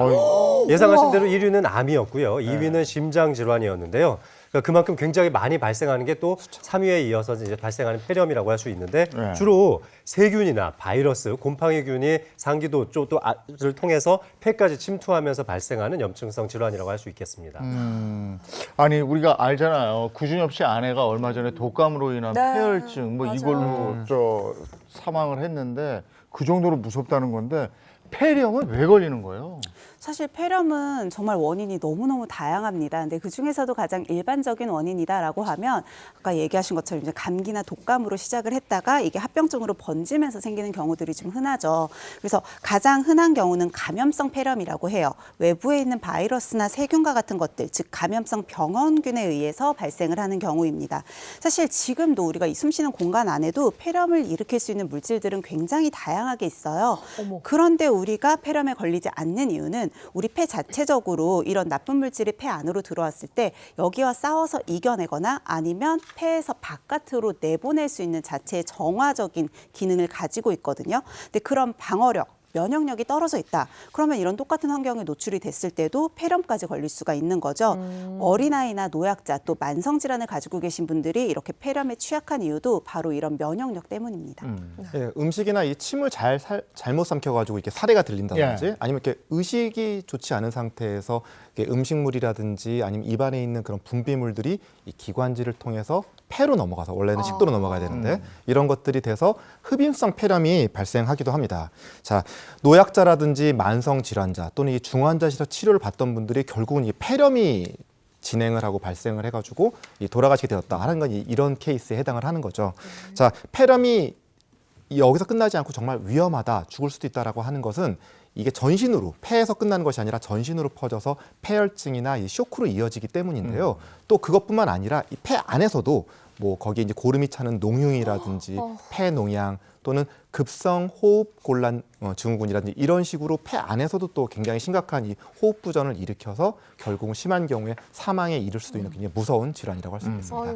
예상하신 대로 1위는 암이었고요. 2위는 심장 질환이었는데요. 그러니까 그만큼 굉장히 많이 발생하는 게 또 3위에 이어서 이제 발생하는 폐렴이라고 할 수 있는데 네. 주로 세균이나 바이러스, 곰팡이균이 상기도 쪽을 통해서 폐까지 침투하면서 발생하는 염증성 질환이라고 할 수 있겠습니다. 아니 우리가 알잖아요. 구준엽 씨 아내가 얼마 전에 독감으로 인한 네, 폐혈증 뭐 맞아요. 이걸로 사망을 했는데 그 정도로 무섭다는 건데 폐렴은 왜 걸리는 거예요? 사실 폐렴은 정말 원인이 너무너무 다양합니다. 근데 그중에서도 가장 일반적인 원인이다라고 하면 아까 얘기하신 것처럼 이제 감기나 독감으로 시작을 했다가 이게 합병증으로 번지면서 생기는 경우들이 좀 흔하죠. 그래서 가장 흔한 경우는 감염성 폐렴이라고 해요. 외부에 있는 바이러스나 세균과 같은 것들, 즉 감염성 병원균에 의해서 발생을 하는 경우입니다. 사실 지금도 우리가 이 숨쉬는 공간 안에도 폐렴을 일으킬 수 있는 물질들은 굉장히 다양하게 있어요. 그런데 우리가 폐렴에 걸리지 않는 이유는 우리 폐 자체적으로 이런 나쁜 물질이 폐 안으로 들어왔을 때 여기와 싸워서 이겨내거나 아니면 폐에서 바깥으로 내보낼 수 있는 자체의 정화적인 기능을 가지고 있거든요. 근데 그런 방어력, 면역력이 떨어져 있다. 그러면 이런 똑같은 환경에 노출이 됐을 때도 폐렴까지 걸릴 수가 있는 거죠. 어린아이나 노약자 또 만성질환을 가지고 계신 분들이 이렇게 폐렴에 취약한 이유도 바로 이런 면역력 때문입니다. 예, 음식이나 이 침을 잘못 삼켜가지고 이렇게 사례가 들린다든지 아니면 이렇게 의식이 좋지 않은 상태에서 이렇게 음식물이라든지 아니면 입안에 있는 그런 분비물들이 이 기관지를 통해서 폐로 넘어가서 원래는 식도로 넘어가야 되는데 이런 것들이 돼서 흡임성 폐렴이 발생하기도 합니다. 자, 노약자라든지 만성 질환자 또는 이 중환자실에서 치료를 받던 분들이 결국은 이 폐렴이 진행을 하고 발생을 해가지고 이 돌아가시게 되었다 하는 건 이런 케이스에 해당을 하는 거죠. 자, 폐렴이 여기서 끝나지 않고 정말 위험하다, 죽을 수도 있다라고 하는 것은 이게 전신으로 폐에서 끝나는 것이 아니라 전신으로 퍼져서 폐혈증이나 이 쇼크로 이어지기 때문인데요. 또 그것뿐만 아니라 이 폐 안에서도 뭐 거기에 이제 고름이 차는 농흉이라든지 폐농양 또는 급성 호흡 곤란 증후군이라든지 이런 식으로 폐 안에서도 또 굉장히 심각한 이 호흡 부전을 일으켜서 결국은 심한 경우에 사망에 이를 수도 있는 굉장히 무서운 질환이라고 할 수 있겠습니다.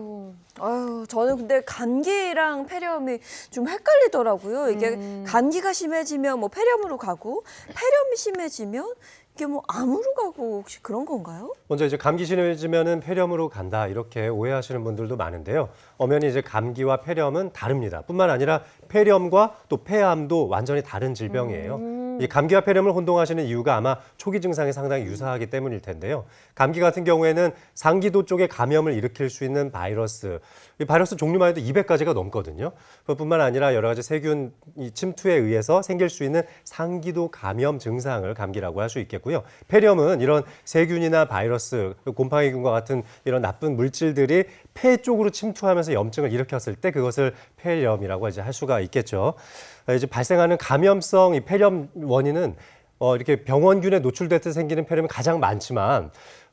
아유, 저는 근데 감기랑 폐렴이 좀 헷갈리더라고요. 이게 감기가 심해지면 뭐 폐렴으로 가고 폐렴이 심해지면 이게 뭐 암으로 가고 혹시 그런 건가요? 먼저 이제 감기 심해지면은 폐렴으로 간다 이렇게 오해하시는 분들도 많은데요. 엄연히 이제 감기와 폐렴은 다릅니다. 뿐만 아니라 폐렴과 또 폐암도 완전히 다른 질병이에요. 이 감기와 폐렴을 혼동하시는 이유가 아마 초기 증상이 상당히 유사하기 때문일 텐데요. 감기 같은 경우에는 상기도 쪽에 감염을 일으킬 수 있는 바이러스, 이 바이러스 종류만 해도 200가지가 넘거든요. 그뿐만 아니라 여러 가지 세균 침투에 의해서 생길 수 있는 상기도 감염 증상을 감기라고 할 수 있겠고요. 폐렴은 이런 세균이나 바이러스, 곰팡이균과 같은 이런 나쁜 물질들이 폐 쪽으로 침투하면서 염증을 일으켰을 때 그것을 폐렴이라고 이제 할 수가 있겠죠. 이제 발생하는 감염성 이 폐렴 원인은 이렇게 병원균에 노출돼서 생기는 폐렴이 가장 많지만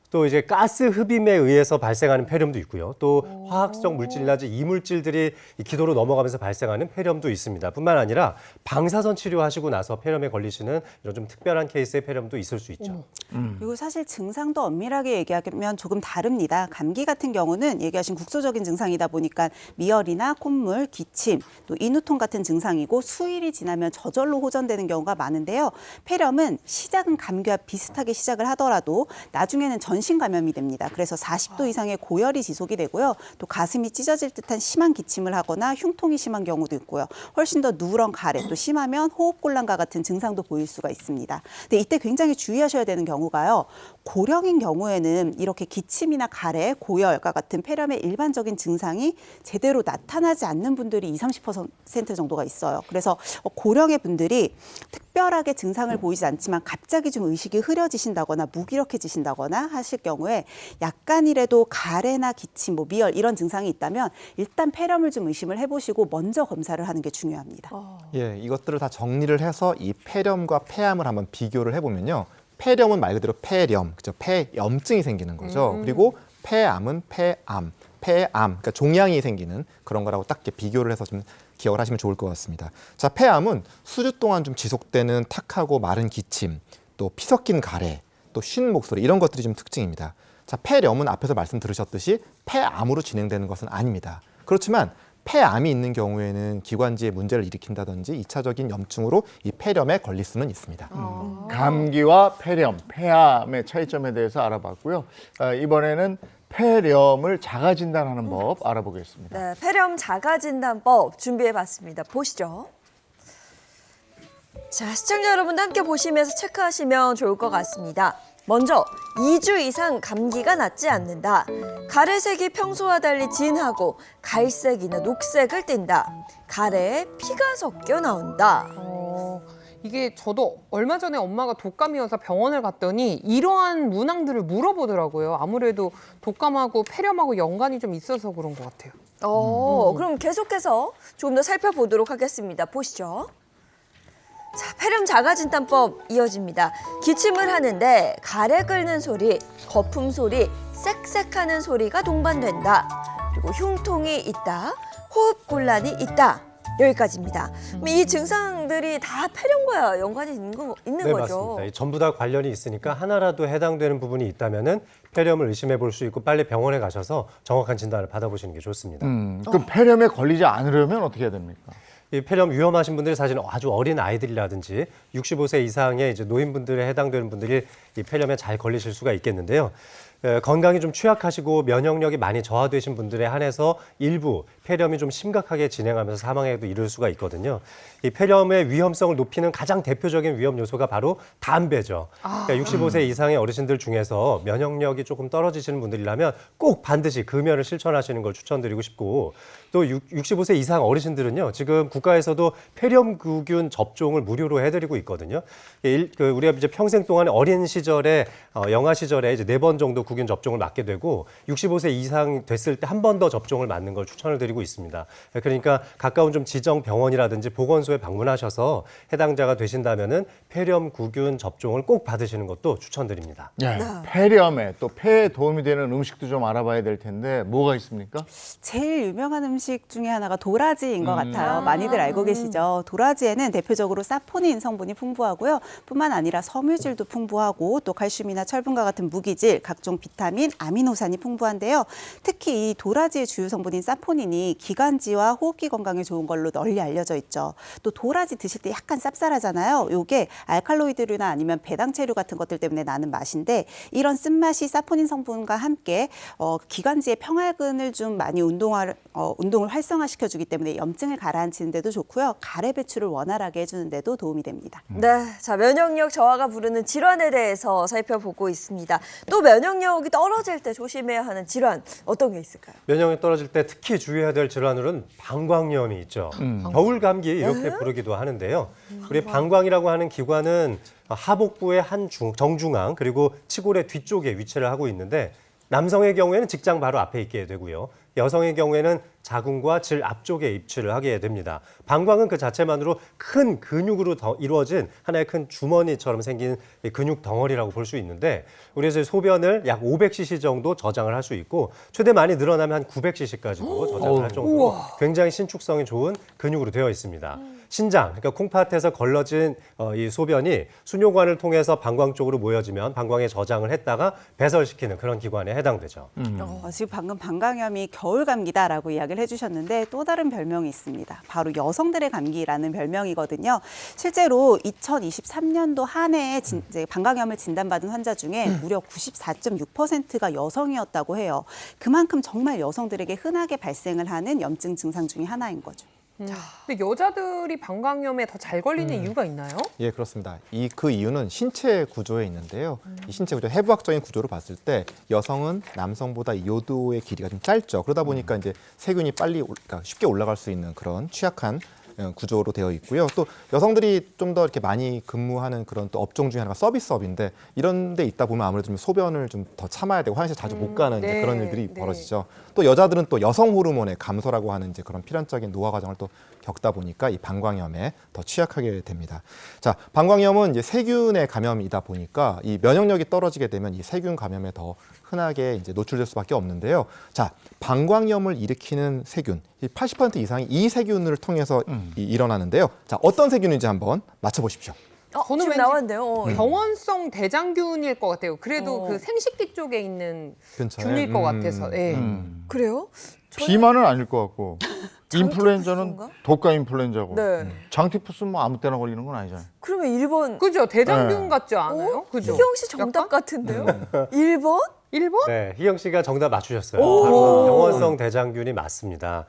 또 이제 가스 흡입에 의해서 발생하는 폐렴도 있고요. 또 화학성 물질이나 이물질들이 이 기도로 넘어가면서 발생하는 폐렴도 있습니다. 뿐만 아니라 방사선 치료하시고 나서 폐렴에 걸리시는 이런 좀 특별한 케이스의 폐렴도 있을 수 있죠. 그리고 사실 증상도 엄밀하게 얘기하면 조금 다릅니다. 감기 같은 경우는 얘기하신 국소적인 증상이다 보니까 미열이나 콧물, 기침, 또 인후통 같은 증상이고 수일이 지나면 저절로 호전되는 경우가 많은데요. 폐렴은 시작은 감기와 비슷하게 시작을 하더라도 나중에는 전신 감염이 됩니다. 그래서 40도 이상의 고열이 지속이 되고요. 또 가슴이 찢어질 듯한 심한 기침을 하거나 흉통이 심한 경우도 있고요. 훨씬 더 누런 가래, 또 심하면 호흡곤란과 같은 증상도 보일 수가 있습니다. 근데 이때 굉장히 주의하셔야 되는 경우가요. 고령인 경우에는 이렇게 기침이나 가래, 고열과 같은 폐렴의 일반적인 증상이 제대로 나타나지 않는 분들이 20-30% 정도가 있어요. 그래서 고령의 분들이 특별하게 증상을 보이지 않지만 갑자기 좀 의식이 흐려지신다거나 무기력해지신다거나 하실 경우에 약간이라도 가래나 기침, 미열 이런 증상이 있다면 일단 폐렴을 좀 의심을 해보시고 먼저 검사를 하는 게 중요합니다. 예, 이것들을 다 정리를 해서 이 폐렴과 폐암을 한번 비교를 해보면요. 폐렴은 말 그대로 폐렴, 그죠? 폐염증이 생기는 거죠. 그리고 폐암은 폐암, 그러니까 종양이 생기는 그런 거라고 딱 이렇게 비교를 해서 좀 기억을 하시면 좋을 것 같습니다. 자, 폐암은 수주 동안 좀 지속되는 탁하고 마른 기침, 또 피 섞인 가래, 또 쉰 목소리 이런 것들이 좀 특징입니다. 자, 폐렴은 앞에서 말씀 들으셨듯이 폐암으로 진행되는 것은 아닙니다. 그렇지만 폐암이 있는 경우에는 기관지에 문제를 일으킨다든지 2차적인 염증으로 이 폐렴에 걸릴 수는 있습니다. 감기와 폐렴, 폐암의 차이점에 대해서 알아봤고요. 이번에는 폐렴을 자가 진단하는 법 알아보겠습니다. 네, 폐렴 자가진단법 준비해봤습니다. 보시죠. 자, 시청자 여러분도 함께 보시면서 체크하시면 좋을 것 같습니다. 먼저 2주 이상 감기가 낫지 않는다. 가래색이 평소와 달리 진하고 갈색이나 녹색을 띈다. 가래에 피가 섞여 나온다. 이게 저도 얼마 전에 엄마가 독감이어서 병원을 갔더니 이러한 문항들을 물어보더라고요. 아무래도 독감하고 폐렴하고 연관이 좀 있어서 그런 것 같아요. 그럼 계속해서 조금 더 살펴보도록 하겠습니다. 보시죠. 자, 폐렴 자가진단법 이어집니다. 기침을 하는데 가래 끓는 소리, 거품 소리, 쌕쌕하는 소리가 동반된다. 그리고 흉통이 있다. 호흡곤란이 있다. 여기까지입니다. 이 증상들이 다 폐렴과 연관이 있는 네, 거죠. 맞습니다. 전부 다 관련이 있으니까 하나라도 해당되는 부분이 있다면은 폐렴을 의심해 볼 수 있고 빨리 병원에 가셔서 정확한 진단을 받아보시는 게 좋습니다. 그럼 폐렴에 걸리지 않으려면 어떻게 해야 됩니까? 이 폐렴 위험하신 분들이 사실 아주 어린 아이들이라든지 65세 이상의 이제 노인분들에 해당되는 분들이 이 폐렴에 잘 걸리실 수가 있겠는데요. 건강이 좀 취약하시고 면역력이 많이 저하되신 분들에 한해서 일부 폐렴이 좀 심각하게 진행하면서 사망에도 이를 수가 있거든요. 이 폐렴의 위험성을 높이는 가장 대표적인 위험 요소가 바로 담배죠. 그러니까 65세 이상의 어르신들 중에서 면역력이 조금 떨어지시는 분들이라면 꼭 반드시 금연을 실천하시는 걸 추천드리고 싶고, 또 65세 이상 어르신들은요, 지금 국가에서도 폐렴구균 접종을 무료로 해드리고 있거든요. 우리가 이제 평생 동안 어린 시절에 영아 시절에 이제 4번 정도 구균 접종을 맞게 되고 65세 이상 됐을 때 한 번 더 접종을 맞는 걸 추천을 드리고 있습니다. 그러니까 가까운 좀 지정 병원이라든지 보건소에 방문하셔서 해당자가 되신다면은 폐렴구균 접종을 꼭 받으시는 것도 추천드립니다. 네. 폐렴에 또 폐에 도움이 되는 음식도 좀 알아봐야 될 텐데 뭐가 있습니까? 제일 유명한 음식 중에 하나가 도라지인 것 같아요. 많이들 알고 계시죠? 도라지에는 대표적으로 사포닌 성분이 풍부하고요. 뿐만 아니라 섬유질도 풍부하고 또 칼슘이나 철분과 같은 무기질, 각종 기능성 비타민, 아미노산이 풍부한데요. 특히 이 도라지의 주요 성분인 사포닌이 기관지와 호흡기 건강에 좋은 걸로 널리 알려져 있죠. 또 도라지 드실 때 약간 쌉쌀하잖아요. 요게 알칼로이드류나 아니면 배당체류 같은 것들 때문에 나는 맛인데 이런 쓴맛이 사포닌 성분과 함께 기관지의 평활근을 좀 많이 운동을 활성화시켜주기 때문에 염증을 가라앉히는 데도 좋고요. 가래 배출을 원활하게 해주는 데도 도움이 됩니다. 네, 자 면역력 저하가 부르는 질환에 대해서 살펴보고 있습니다. 또 면역력이 떨어질 때 조심해야 하는 질환 어떤 게 있을까요? 면역력이 떨어질 때 특히 주의해야 될 질환으로는 방광염이 있죠. 겨울 감기 이렇게 부르기도 하는데요. 우리 방광이라고 하는 기관은 하복부의 정중앙 그리고 치골의 뒤쪽에 위치를 하고 있는데 남성의 경우에는 직장 바로 앞에 있게 되고요. 여성의 경우에는 자궁과 질 앞쪽에 입치를 하게 됩니다. 방광은 그 자체만으로 큰 근육으로 이루어진 하나의 큰 주머니처럼 생긴 근육 덩어리라고 볼 수 있는데 우리 소변을 약 500cc 정도 저장을 할 수 있고 최대 많이 늘어나면 한 900cc까지도 저장을 할 정도로 굉장히 신축성이 좋은 근육으로 되어 있습니다. 신장, 그러니까 콩팥에서 걸러진 이 소변이 순뇨관을 통해서 방광 쪽으로 모여지면 방광에 저장을 했다가 배설시키는 그런 기관에 해당되죠. 지금 방금 방광염이 겨울 감기다라고 이야기를 해주셨는데 또 다른 별명이 있습니다. 바로 여성들의 감기라는 별명이거든요. 실제로 2023년도 한 해에 이제 방광염을 진단받은 환자 중에 무려 94.6%가 여성이었다고 해요. 그만큼 정말 여성들에게 흔하게 발생을 하는 염증 증상 중에 하나인 거죠. 근데 여자들이 방광염에 더 잘 걸리는 이유가 있나요? 예, 그렇습니다. 그 이유는 신체 구조에 있는데요. 이 신체 구조, 해부학적인 구조로 봤을 때 여성은 남성보다 요도의 길이가 좀 짧죠. 그러다 보니까 이제 세균이 그러니까 쉽게 올라갈 수 있는 그런 취약한 구조로 되어 있고요. 또 여성들이 좀 더 이렇게 많이 근무하는 그런 또 업종 중에 하나가 서비스업인데 이런 데 있다 보면 아무래도 좀 소변을 좀 더 참아야 되고 화장실 자주 못 가는 이제 그런 일들이 벌어지죠. 또 여자들은 또 여성 호르몬의 감소라고 하는 이제 그런 필연적인 노화 과정을 또 겪다 보니까 이 방광염에 더 취약하게 됩니다. 자, 방광염은 이제 세균의 감염이다 보니까 이 면역력이 떨어지게 되면 이 세균 감염에 더 흔하게 이제 노출될 수밖에 없는데요. 자, 방광염을 일으키는 세균, 80% 이상이 이 세균을 통해서 일어나는데요. 자, 어떤 세균인지 한번 맞춰보십시오. 저는 지금 왠지 나왔는데요. 병원성 대장균일 것 같아요. 그래도 그 생식기 쪽에 있는 근처에? 균일 것 같아서. 예. 그래요? 비만은 아닐 것 같고 인플루엔자는 장티푸스인가? 독가 인플루엔자고 네. 장티푸스는 뭐 아무 때나 걸리는 건 아니잖아요. 그러면 1번 그죠? 대장균 네. 같지 않아요? 그죠? 희경 씨 정답 약간? 같은데요? 1번? 1번? 네, 희경 씨가 정답 맞추셨어요. 바로 병원성 대장균이 맞습니다.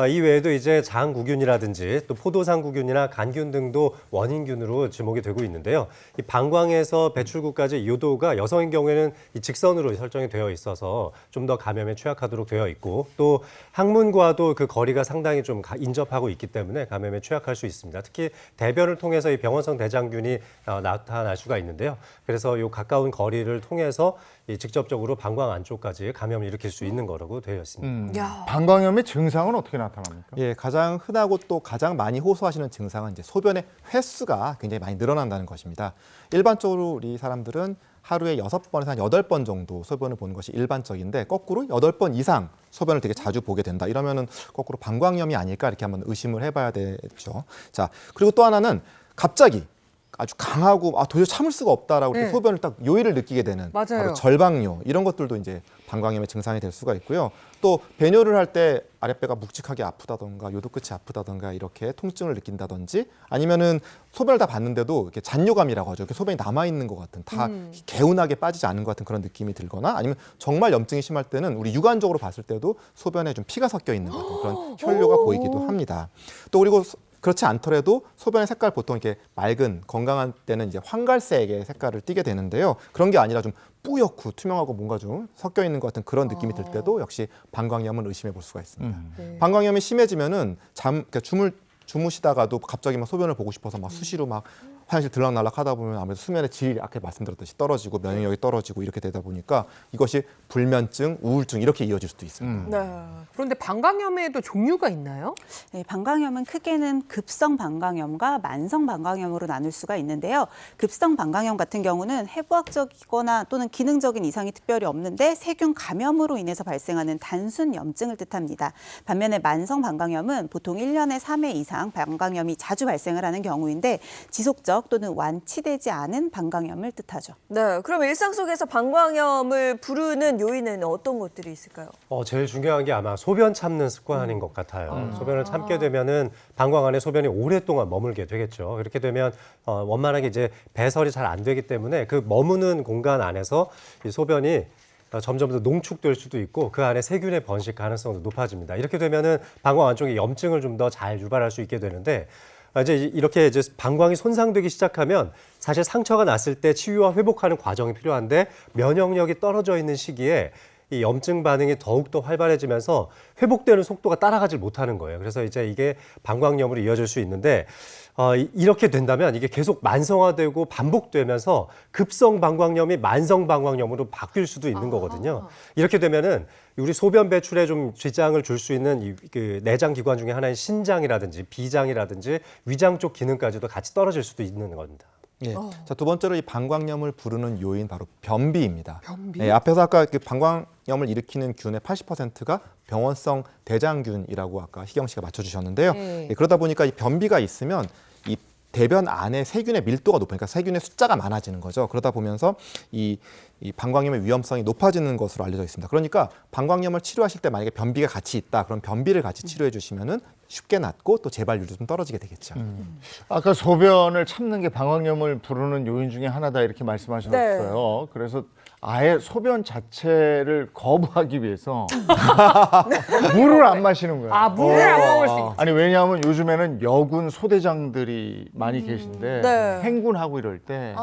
이 외에도 이제 장구균이라든지 또 포도상구균이나 간균 등도 원인균으로 지목이 되고 있는데요. 이 방광에서 배출구까지 요도가 여성인 경우에는 이 직선으로 설정이 되어 있어서 좀 더 감염에 취약하도록 되어 있고 또 항문과도 그 거리가 상당히 좀 인접하고 있기 때문에 감염에 취약할 수 있습니다. 특히 대변을 통해서 이 병원성 대장균이 나타날 수가 있는데요. 그래서 이 가까운 거리를 통해서 이 직접적으로 방광 안쪽까지 감염을 일으킬 수 있는 거라고 되어 있습니다. 방광염의 증상은 어떻게 나타납니까? 예, 가장 흔하고 또 가장 많이 호소하시는 증상은 이제 소변의 횟수가 굉장히 많이 늘어난다는 것입니다. 일반적으로 우리 사람들은 하루에 6번에서 한 8번 정도 소변을 보는 것이 일반적인데 거꾸로 8번 이상 소변을 되게 자주 보게 된다. 이러면은 거꾸로 방광염이 아닐까 이렇게 한번 의심을 해봐야 되죠. 자, 그리고 또 하나는 갑자기 아주 강하고 도저히 참을 수가 없다라고 이렇게 소변을 딱 요일을 느끼게 되는 맞아요. 바로 절방요 이런 것들도 이제 방광염의 증상이 될 수가 있고요. 또 배뇨를 할 때 아랫배가 묵직하게 아프다던가 요도 끝이 아프다던가 이렇게 통증을 느낀다든지 아니면은 소변을 다 봤는데도 이렇게 잔뇨감이라고 하죠. 이렇게 소변이 남아 있는 것 같은 다 개운하게 빠지지 않은 것 같은 그런 느낌이 들거나 아니면 정말 염증이 심할 때는 우리 육안적으로 봤을 때도 소변에 좀 피가 섞여 있는 것 같은 그런 혈뇨가 보이기도 합니다. 또 그리고 그렇지 않더라도 소변의 색깔 보통 이렇게 맑은 건강한 때는 이제 황갈색의 색깔을 띠게 되는데요. 그런 게 아니라 좀 뿌옇고 투명하고 뭔가 좀 섞여 있는 것 같은 그런 느낌이 들 때도 역시 방광염을 의심해 볼 수가 있습니다. 방광염이 심해지면은 그러니까 주무시다가도 갑자기 막 소변을 보고 싶어서 막 수시로 막 화장실 들락날락 하다 보면 아무래도 수면의 질이 아까 말씀드렸듯이 떨어지고 면역력이 떨어지고 이렇게 되다 보니까 이것이 불면증, 우울증 이렇게 이어질 수도 있습니다. 네. 그런데 방광염에도 종류가 있나요? 네, 방광염은 크게는 급성 방광염과 만성 방광염으로 나눌 수가 있는데요. 급성 방광염 같은 경우는 해부학적이거나 또는 기능적인 이상이 특별히 없는데 세균 감염으로 인해서 발생하는 단순 염증을 뜻합니다. 반면에 만성 방광염은 보통 1년에 3회 이상 방광염이 자주 발생을 하는 경우인데 지속적 누적 또는 완치되지 않은 방광염을 뜻하죠. 네, 그럼 일상 속에서 방광염을 부르는 요인은 어떤 것들이 있을까요? 제일 중요한 게 아마 소변 참는 습관인 것 같아요. 소변을 참게 되면은 방광 안에 소변이 오랫동안 머물게 되겠죠. 그렇게 되면 원만하게 이제 배설이 잘 안 되기 때문에 그 머무는 공간 안에서 이 소변이 점점 더 농축될 수도 있고 그 안에 세균의 번식 가능성도 높아집니다. 이렇게 되면은 방광 안쪽에 염증을 좀 더 잘 유발할 수 있게 되는데 이제 이렇게 이제 방광이 손상되기 시작하면 사실 상처가 났을 때 치유와 회복하는 과정이 필요한데 면역력이 떨어져 있는 시기에 이 염증 반응이 더욱더 활발해지면서 회복되는 속도가 따라가질 못하는 거예요. 그래서 이제 이게 방광염으로 이어질 수 있는데 이렇게 된다면 이게 계속 만성화되고 반복되면서 급성 방광염이 만성 방광염으로 바뀔 수도 있는 거거든요. 이렇게 되면은 우리 소변 배출에 좀 지장을 줄 수 있는 그 내장 기관 중에 하나인 신장이라든지 비장이라든지 위장 쪽 기능까지도 같이 떨어질 수도 있는 겁니다. 예. 자, 두 번째로 이 방광염을 부르는 요인 바로 변비입니다. 변비? 예, 앞에서 아까 그 방광염을 일으키는 균의 80%가 병원성 대장균이라고 아까 희경 씨가 맞춰주셨는데요. 예, 그러다 보니까 이 변비가 있으면 이 대변 안에 세균의 밀도가 높으니까 세균의 숫자가 많아지는 거죠. 그러다 보면서 이 방광염의 위험성이 높아지는 것으로 알려져 있습니다. 그러니까 방광염을 치료하실 때 만약에 변비가 같이 있다, 그럼 변비를 같이 치료해 주시면은 쉽게 낫고 또 재발률도 좀 떨어지게 되겠죠. 아까 소변을 참는 게 방광염을 부르는 요인 중에 하나다 이렇게 말씀하셨어요. 그래서 아예 소변 자체를 거부하기 위해서 물을 안 마시는 거예요. 아, 물을 안 먹을 수 있지. 아니 왜냐하면 요즘에는 여군 소대장들이 많이 계신데 네. 행군하고 이럴 때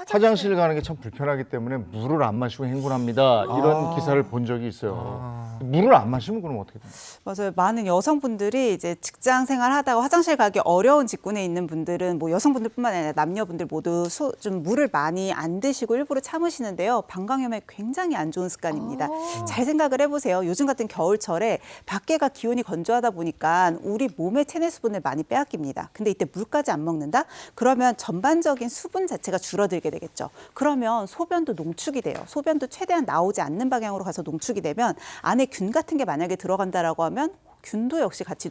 화장실 가는 게 참 불편하기 때문에 물을 안 마시고 행군합니다. 이런 기사를 본 적이 있어요. 물을 안 마시면 그럼 어떻게 돼요? 맞아요. 많은 여성분들이 이제 직장 생활하다가 화장실 가기 어려운 직군에 있는 분들은 뭐 여성분들뿐만 아니라 남녀분들 모두 좀 물을 많이 안 드시고 일부러 참으시는데요. 방광염에 굉장히 안 좋은 습관입니다. 잘 생각을 해보세요. 요즘 같은 겨울철에 밖에가 기온이 건조하다 보니까 우리 몸의 체내 수분을 많이 빼앗깁니다. 근데 이때 물까지 안 먹는다? 그러면 전반적인 수분 자체가 줄어들게 되겠죠. 그러면 소변도 농축이 돼요. 소변도 최대한 나오지 않는 방향으로 가서 농축이 되면 안에 균 같은 게 만약에 들어간다라고 하면 균도 역시 같이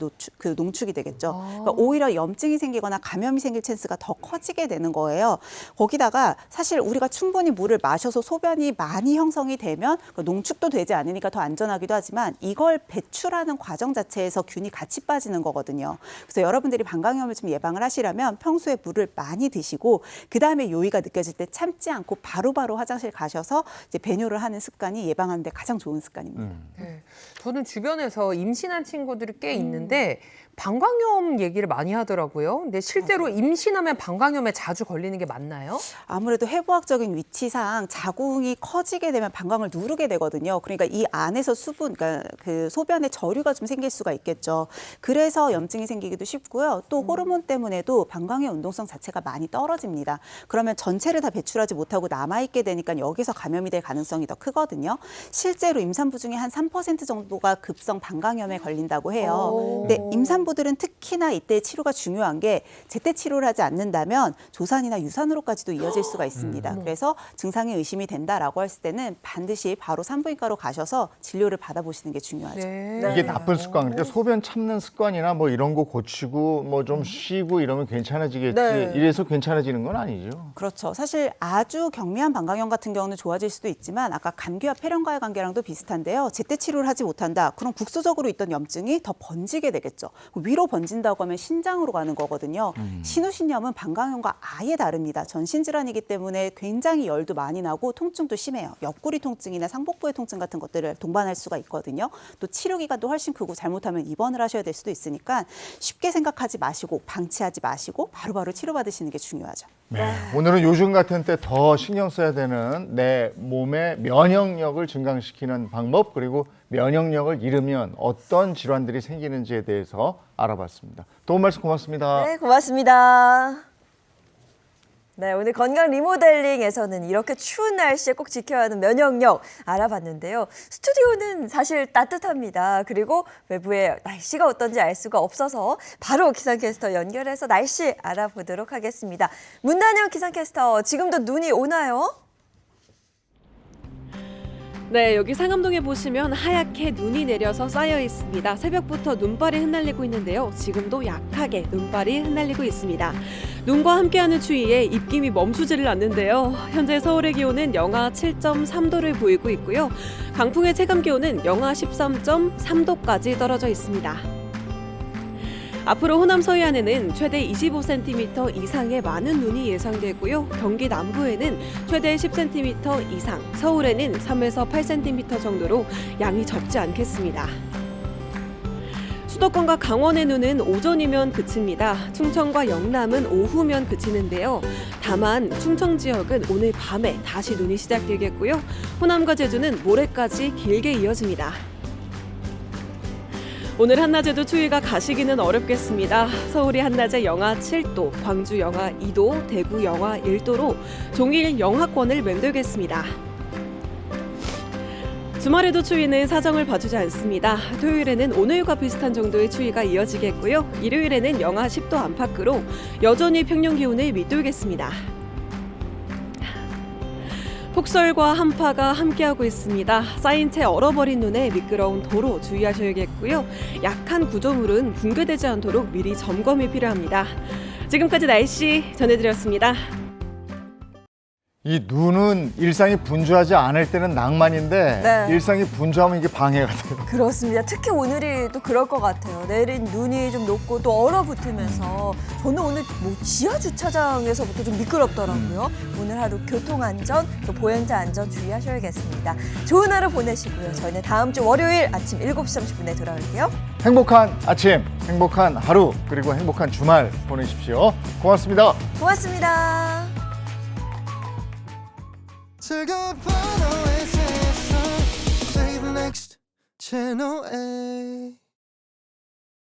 농축이 되겠죠. 그러니까 오히려 염증이 생기거나 감염이 생길 찬스가 더 커지게 되는 거예요. 거기다가 사실 우리가 충분히 물을 마셔서 소변이 많이 형성이 되면 농축도 되지 않으니까 더 안전하기도 하지만 이걸 배출하는 과정 자체에서 균이 같이 빠지는 거거든요. 그래서 여러분들이 방광염을 좀 예방을 하시려면 평소에 물을 많이 드시고 그다음에 요의가 느껴질 때 참지 않고 바로바로 화장실 가셔서 이제 배뇨를 하는 습관이 예방하는 데 가장 좋은 습관입니다. 네. 저는 주변에서 임신한 친구들이 꽤 있는데 방광염 얘기를 많이 하더라고요. 근데 실제로 임신하면 방광염에 자주 걸리는 게 맞나요? 아무래도 해부학적인 위치상 자궁이 커지게 되면 방광을 누르게 되거든요. 그러니까 이 안에서 수분, 그러니까 그 소변에 저류가 좀 생길 수가 있겠죠. 그래서 염증이 생기기도 쉽고요. 또 호르몬 때문에도 방광의 운동성 자체가 많이 떨어집니다. 그러면 전체를 다 배출하지 못하고 남아있게 되니까 여기서 감염이 될 가능성이 더 크거든요. 실제로 임산부 중에 한 3% 정도가 급성 방광염에 걸린다고 해요. 근데 임산부들은 특히나 이때 치료가 중요한 게 제때 치료를 하지 않는다면 조산이나 유산으로까지도 이어질 수가 있습니다. 그래서 증상이 의심이 된다라고 했을 때는 반드시 바로 산부인과로 가셔서 진료를 받아보시는 게 중요하죠. 네. 이게 나쁜 습관, 그러니까 소변 참는 습관이나 뭐 이런 거 고치고 뭐 좀 쉬고 이러면 괜찮아지겠지. 네. 이래서 괜찮아지는 건 아니죠. 그렇죠. 사실 아주 경미한 방광염 같은 경우는 좋아질 수도 있지만 아까 감기와 폐렴과의 관계랑도 비슷한데요. 제때 치료를 하지 못한다. 그럼 국소적으로 있던 염증이 더 번지게 되겠죠. 위로 번진다고 하면 신장으로 가는 거거든요. 신우신염은 방광염과 아예 다릅니다. 전신질환이기 때문에 굉장히 열도 많이 나고 통증도 심해요. 옆구리 통증이나 상복부의 통증 같은 것들을 동반할 수가 있거든요. 또 치료 기간도 훨씬 크고 잘못하면 입원을 하셔야 될 수도 있으니까 쉽게 생각하지 마시고 방치하지 마시고 바로바로 치료받으시는 게 중요하죠. 네. 오늘은 요즘 같은 때 더 신경 써야 되는 내 몸의 면역력을 증강시키는 방법 그리고 면역력을 잃으면 어떤 질환들이 생기는지에 대해서 알아봤습니다. 도움 말씀 고맙습니다. 네, 고맙습니다. 네, 오늘 건강 리모델링에서는 이렇게 추운 날씨에 꼭 지켜야 하는 면역력 알아봤는데요. 스튜디오는 사실 따뜻합니다. 그리고 외부에 날씨가 어떤지 알 수가 없어서 바로 기상캐스터 연결해서 날씨 알아보도록 하겠습니다. 문단영 기상캐스터, 지금도 눈이 오나요? 네, 여기 상암동에 보시면 하얗게 눈이 내려서 쌓여 있습니다. 새벽부터 눈발이 흩날리고 있는데요. 지금도 약하게 눈발이 흩날리고 있습니다. 눈과 함께하는 추위에 입김이 멈추지를 않는데요. 현재 서울의 기온은 영하 7.3도를 보이고 있고요. 강풍의 체감 기온은 영하 13.3도까지 떨어져 있습니다. 앞으로 호남 서해안에는 최대 25cm 이상의 많은 눈이 예상되고요. 경기 남부에는 최대 10cm 이상, 서울에는 3에서 8cm 정도로 양이 적지 않겠습니다. 수도권과 강원의 눈은 오전이면 그칩니다. 충청과 영남은 오후면 그치는데요. 다만 충청 지역은 오늘 밤에 다시 눈이 시작되겠고요. 호남과 제주는 모레까지 길게 이어집니다. 오늘 한낮에도 추위가 가시기는 어렵겠습니다. 서울이 한낮에 영하 7도, 광주 영하 2도, 대구 영하 1도로 종일 영하권을 맴돌겠습니다. 주말에도 추위는 사정을 봐주지 않습니다. 토요일에는 오늘과 비슷한 정도의 추위가 이어지겠고요. 일요일에는 영하 10도 안팎으로 여전히 평년 기온을 밑돌겠습니다. 폭설과 한파가 함께하고 있습니다. 쌓인 채 얼어버린 눈에 미끄러운 도로 주의하셔야겠고요. 약한 구조물은 붕괴되지 않도록 미리 점검이 필요합니다. 지금까지 날씨 전해드렸습니다. 이 눈은 일상이 분주하지 않을 때는 낭만인데 네. 일상이 분주하면 이게 방해가 돼요. 그렇습니다. 특히 오늘이 또 그럴 것 같아요. 내린 눈이 좀 녹고 또 얼어붙으면서 저는 오늘 뭐 지하 주차장에서부터 좀 미끄럽더라고요. 오늘 하루 교통안전 또 보행자 안전 주의하셔야겠습니다. 좋은 하루 보내시고요. 저희는 다음 주 월요일 아침 7시 30분에 돌아올게요. 행복한 아침, 행복한 하루, 그리고 행복한 주말 보내십시오. 고맙습니다. 고맙습니다. 즐거운 OS에서 Play the next channel A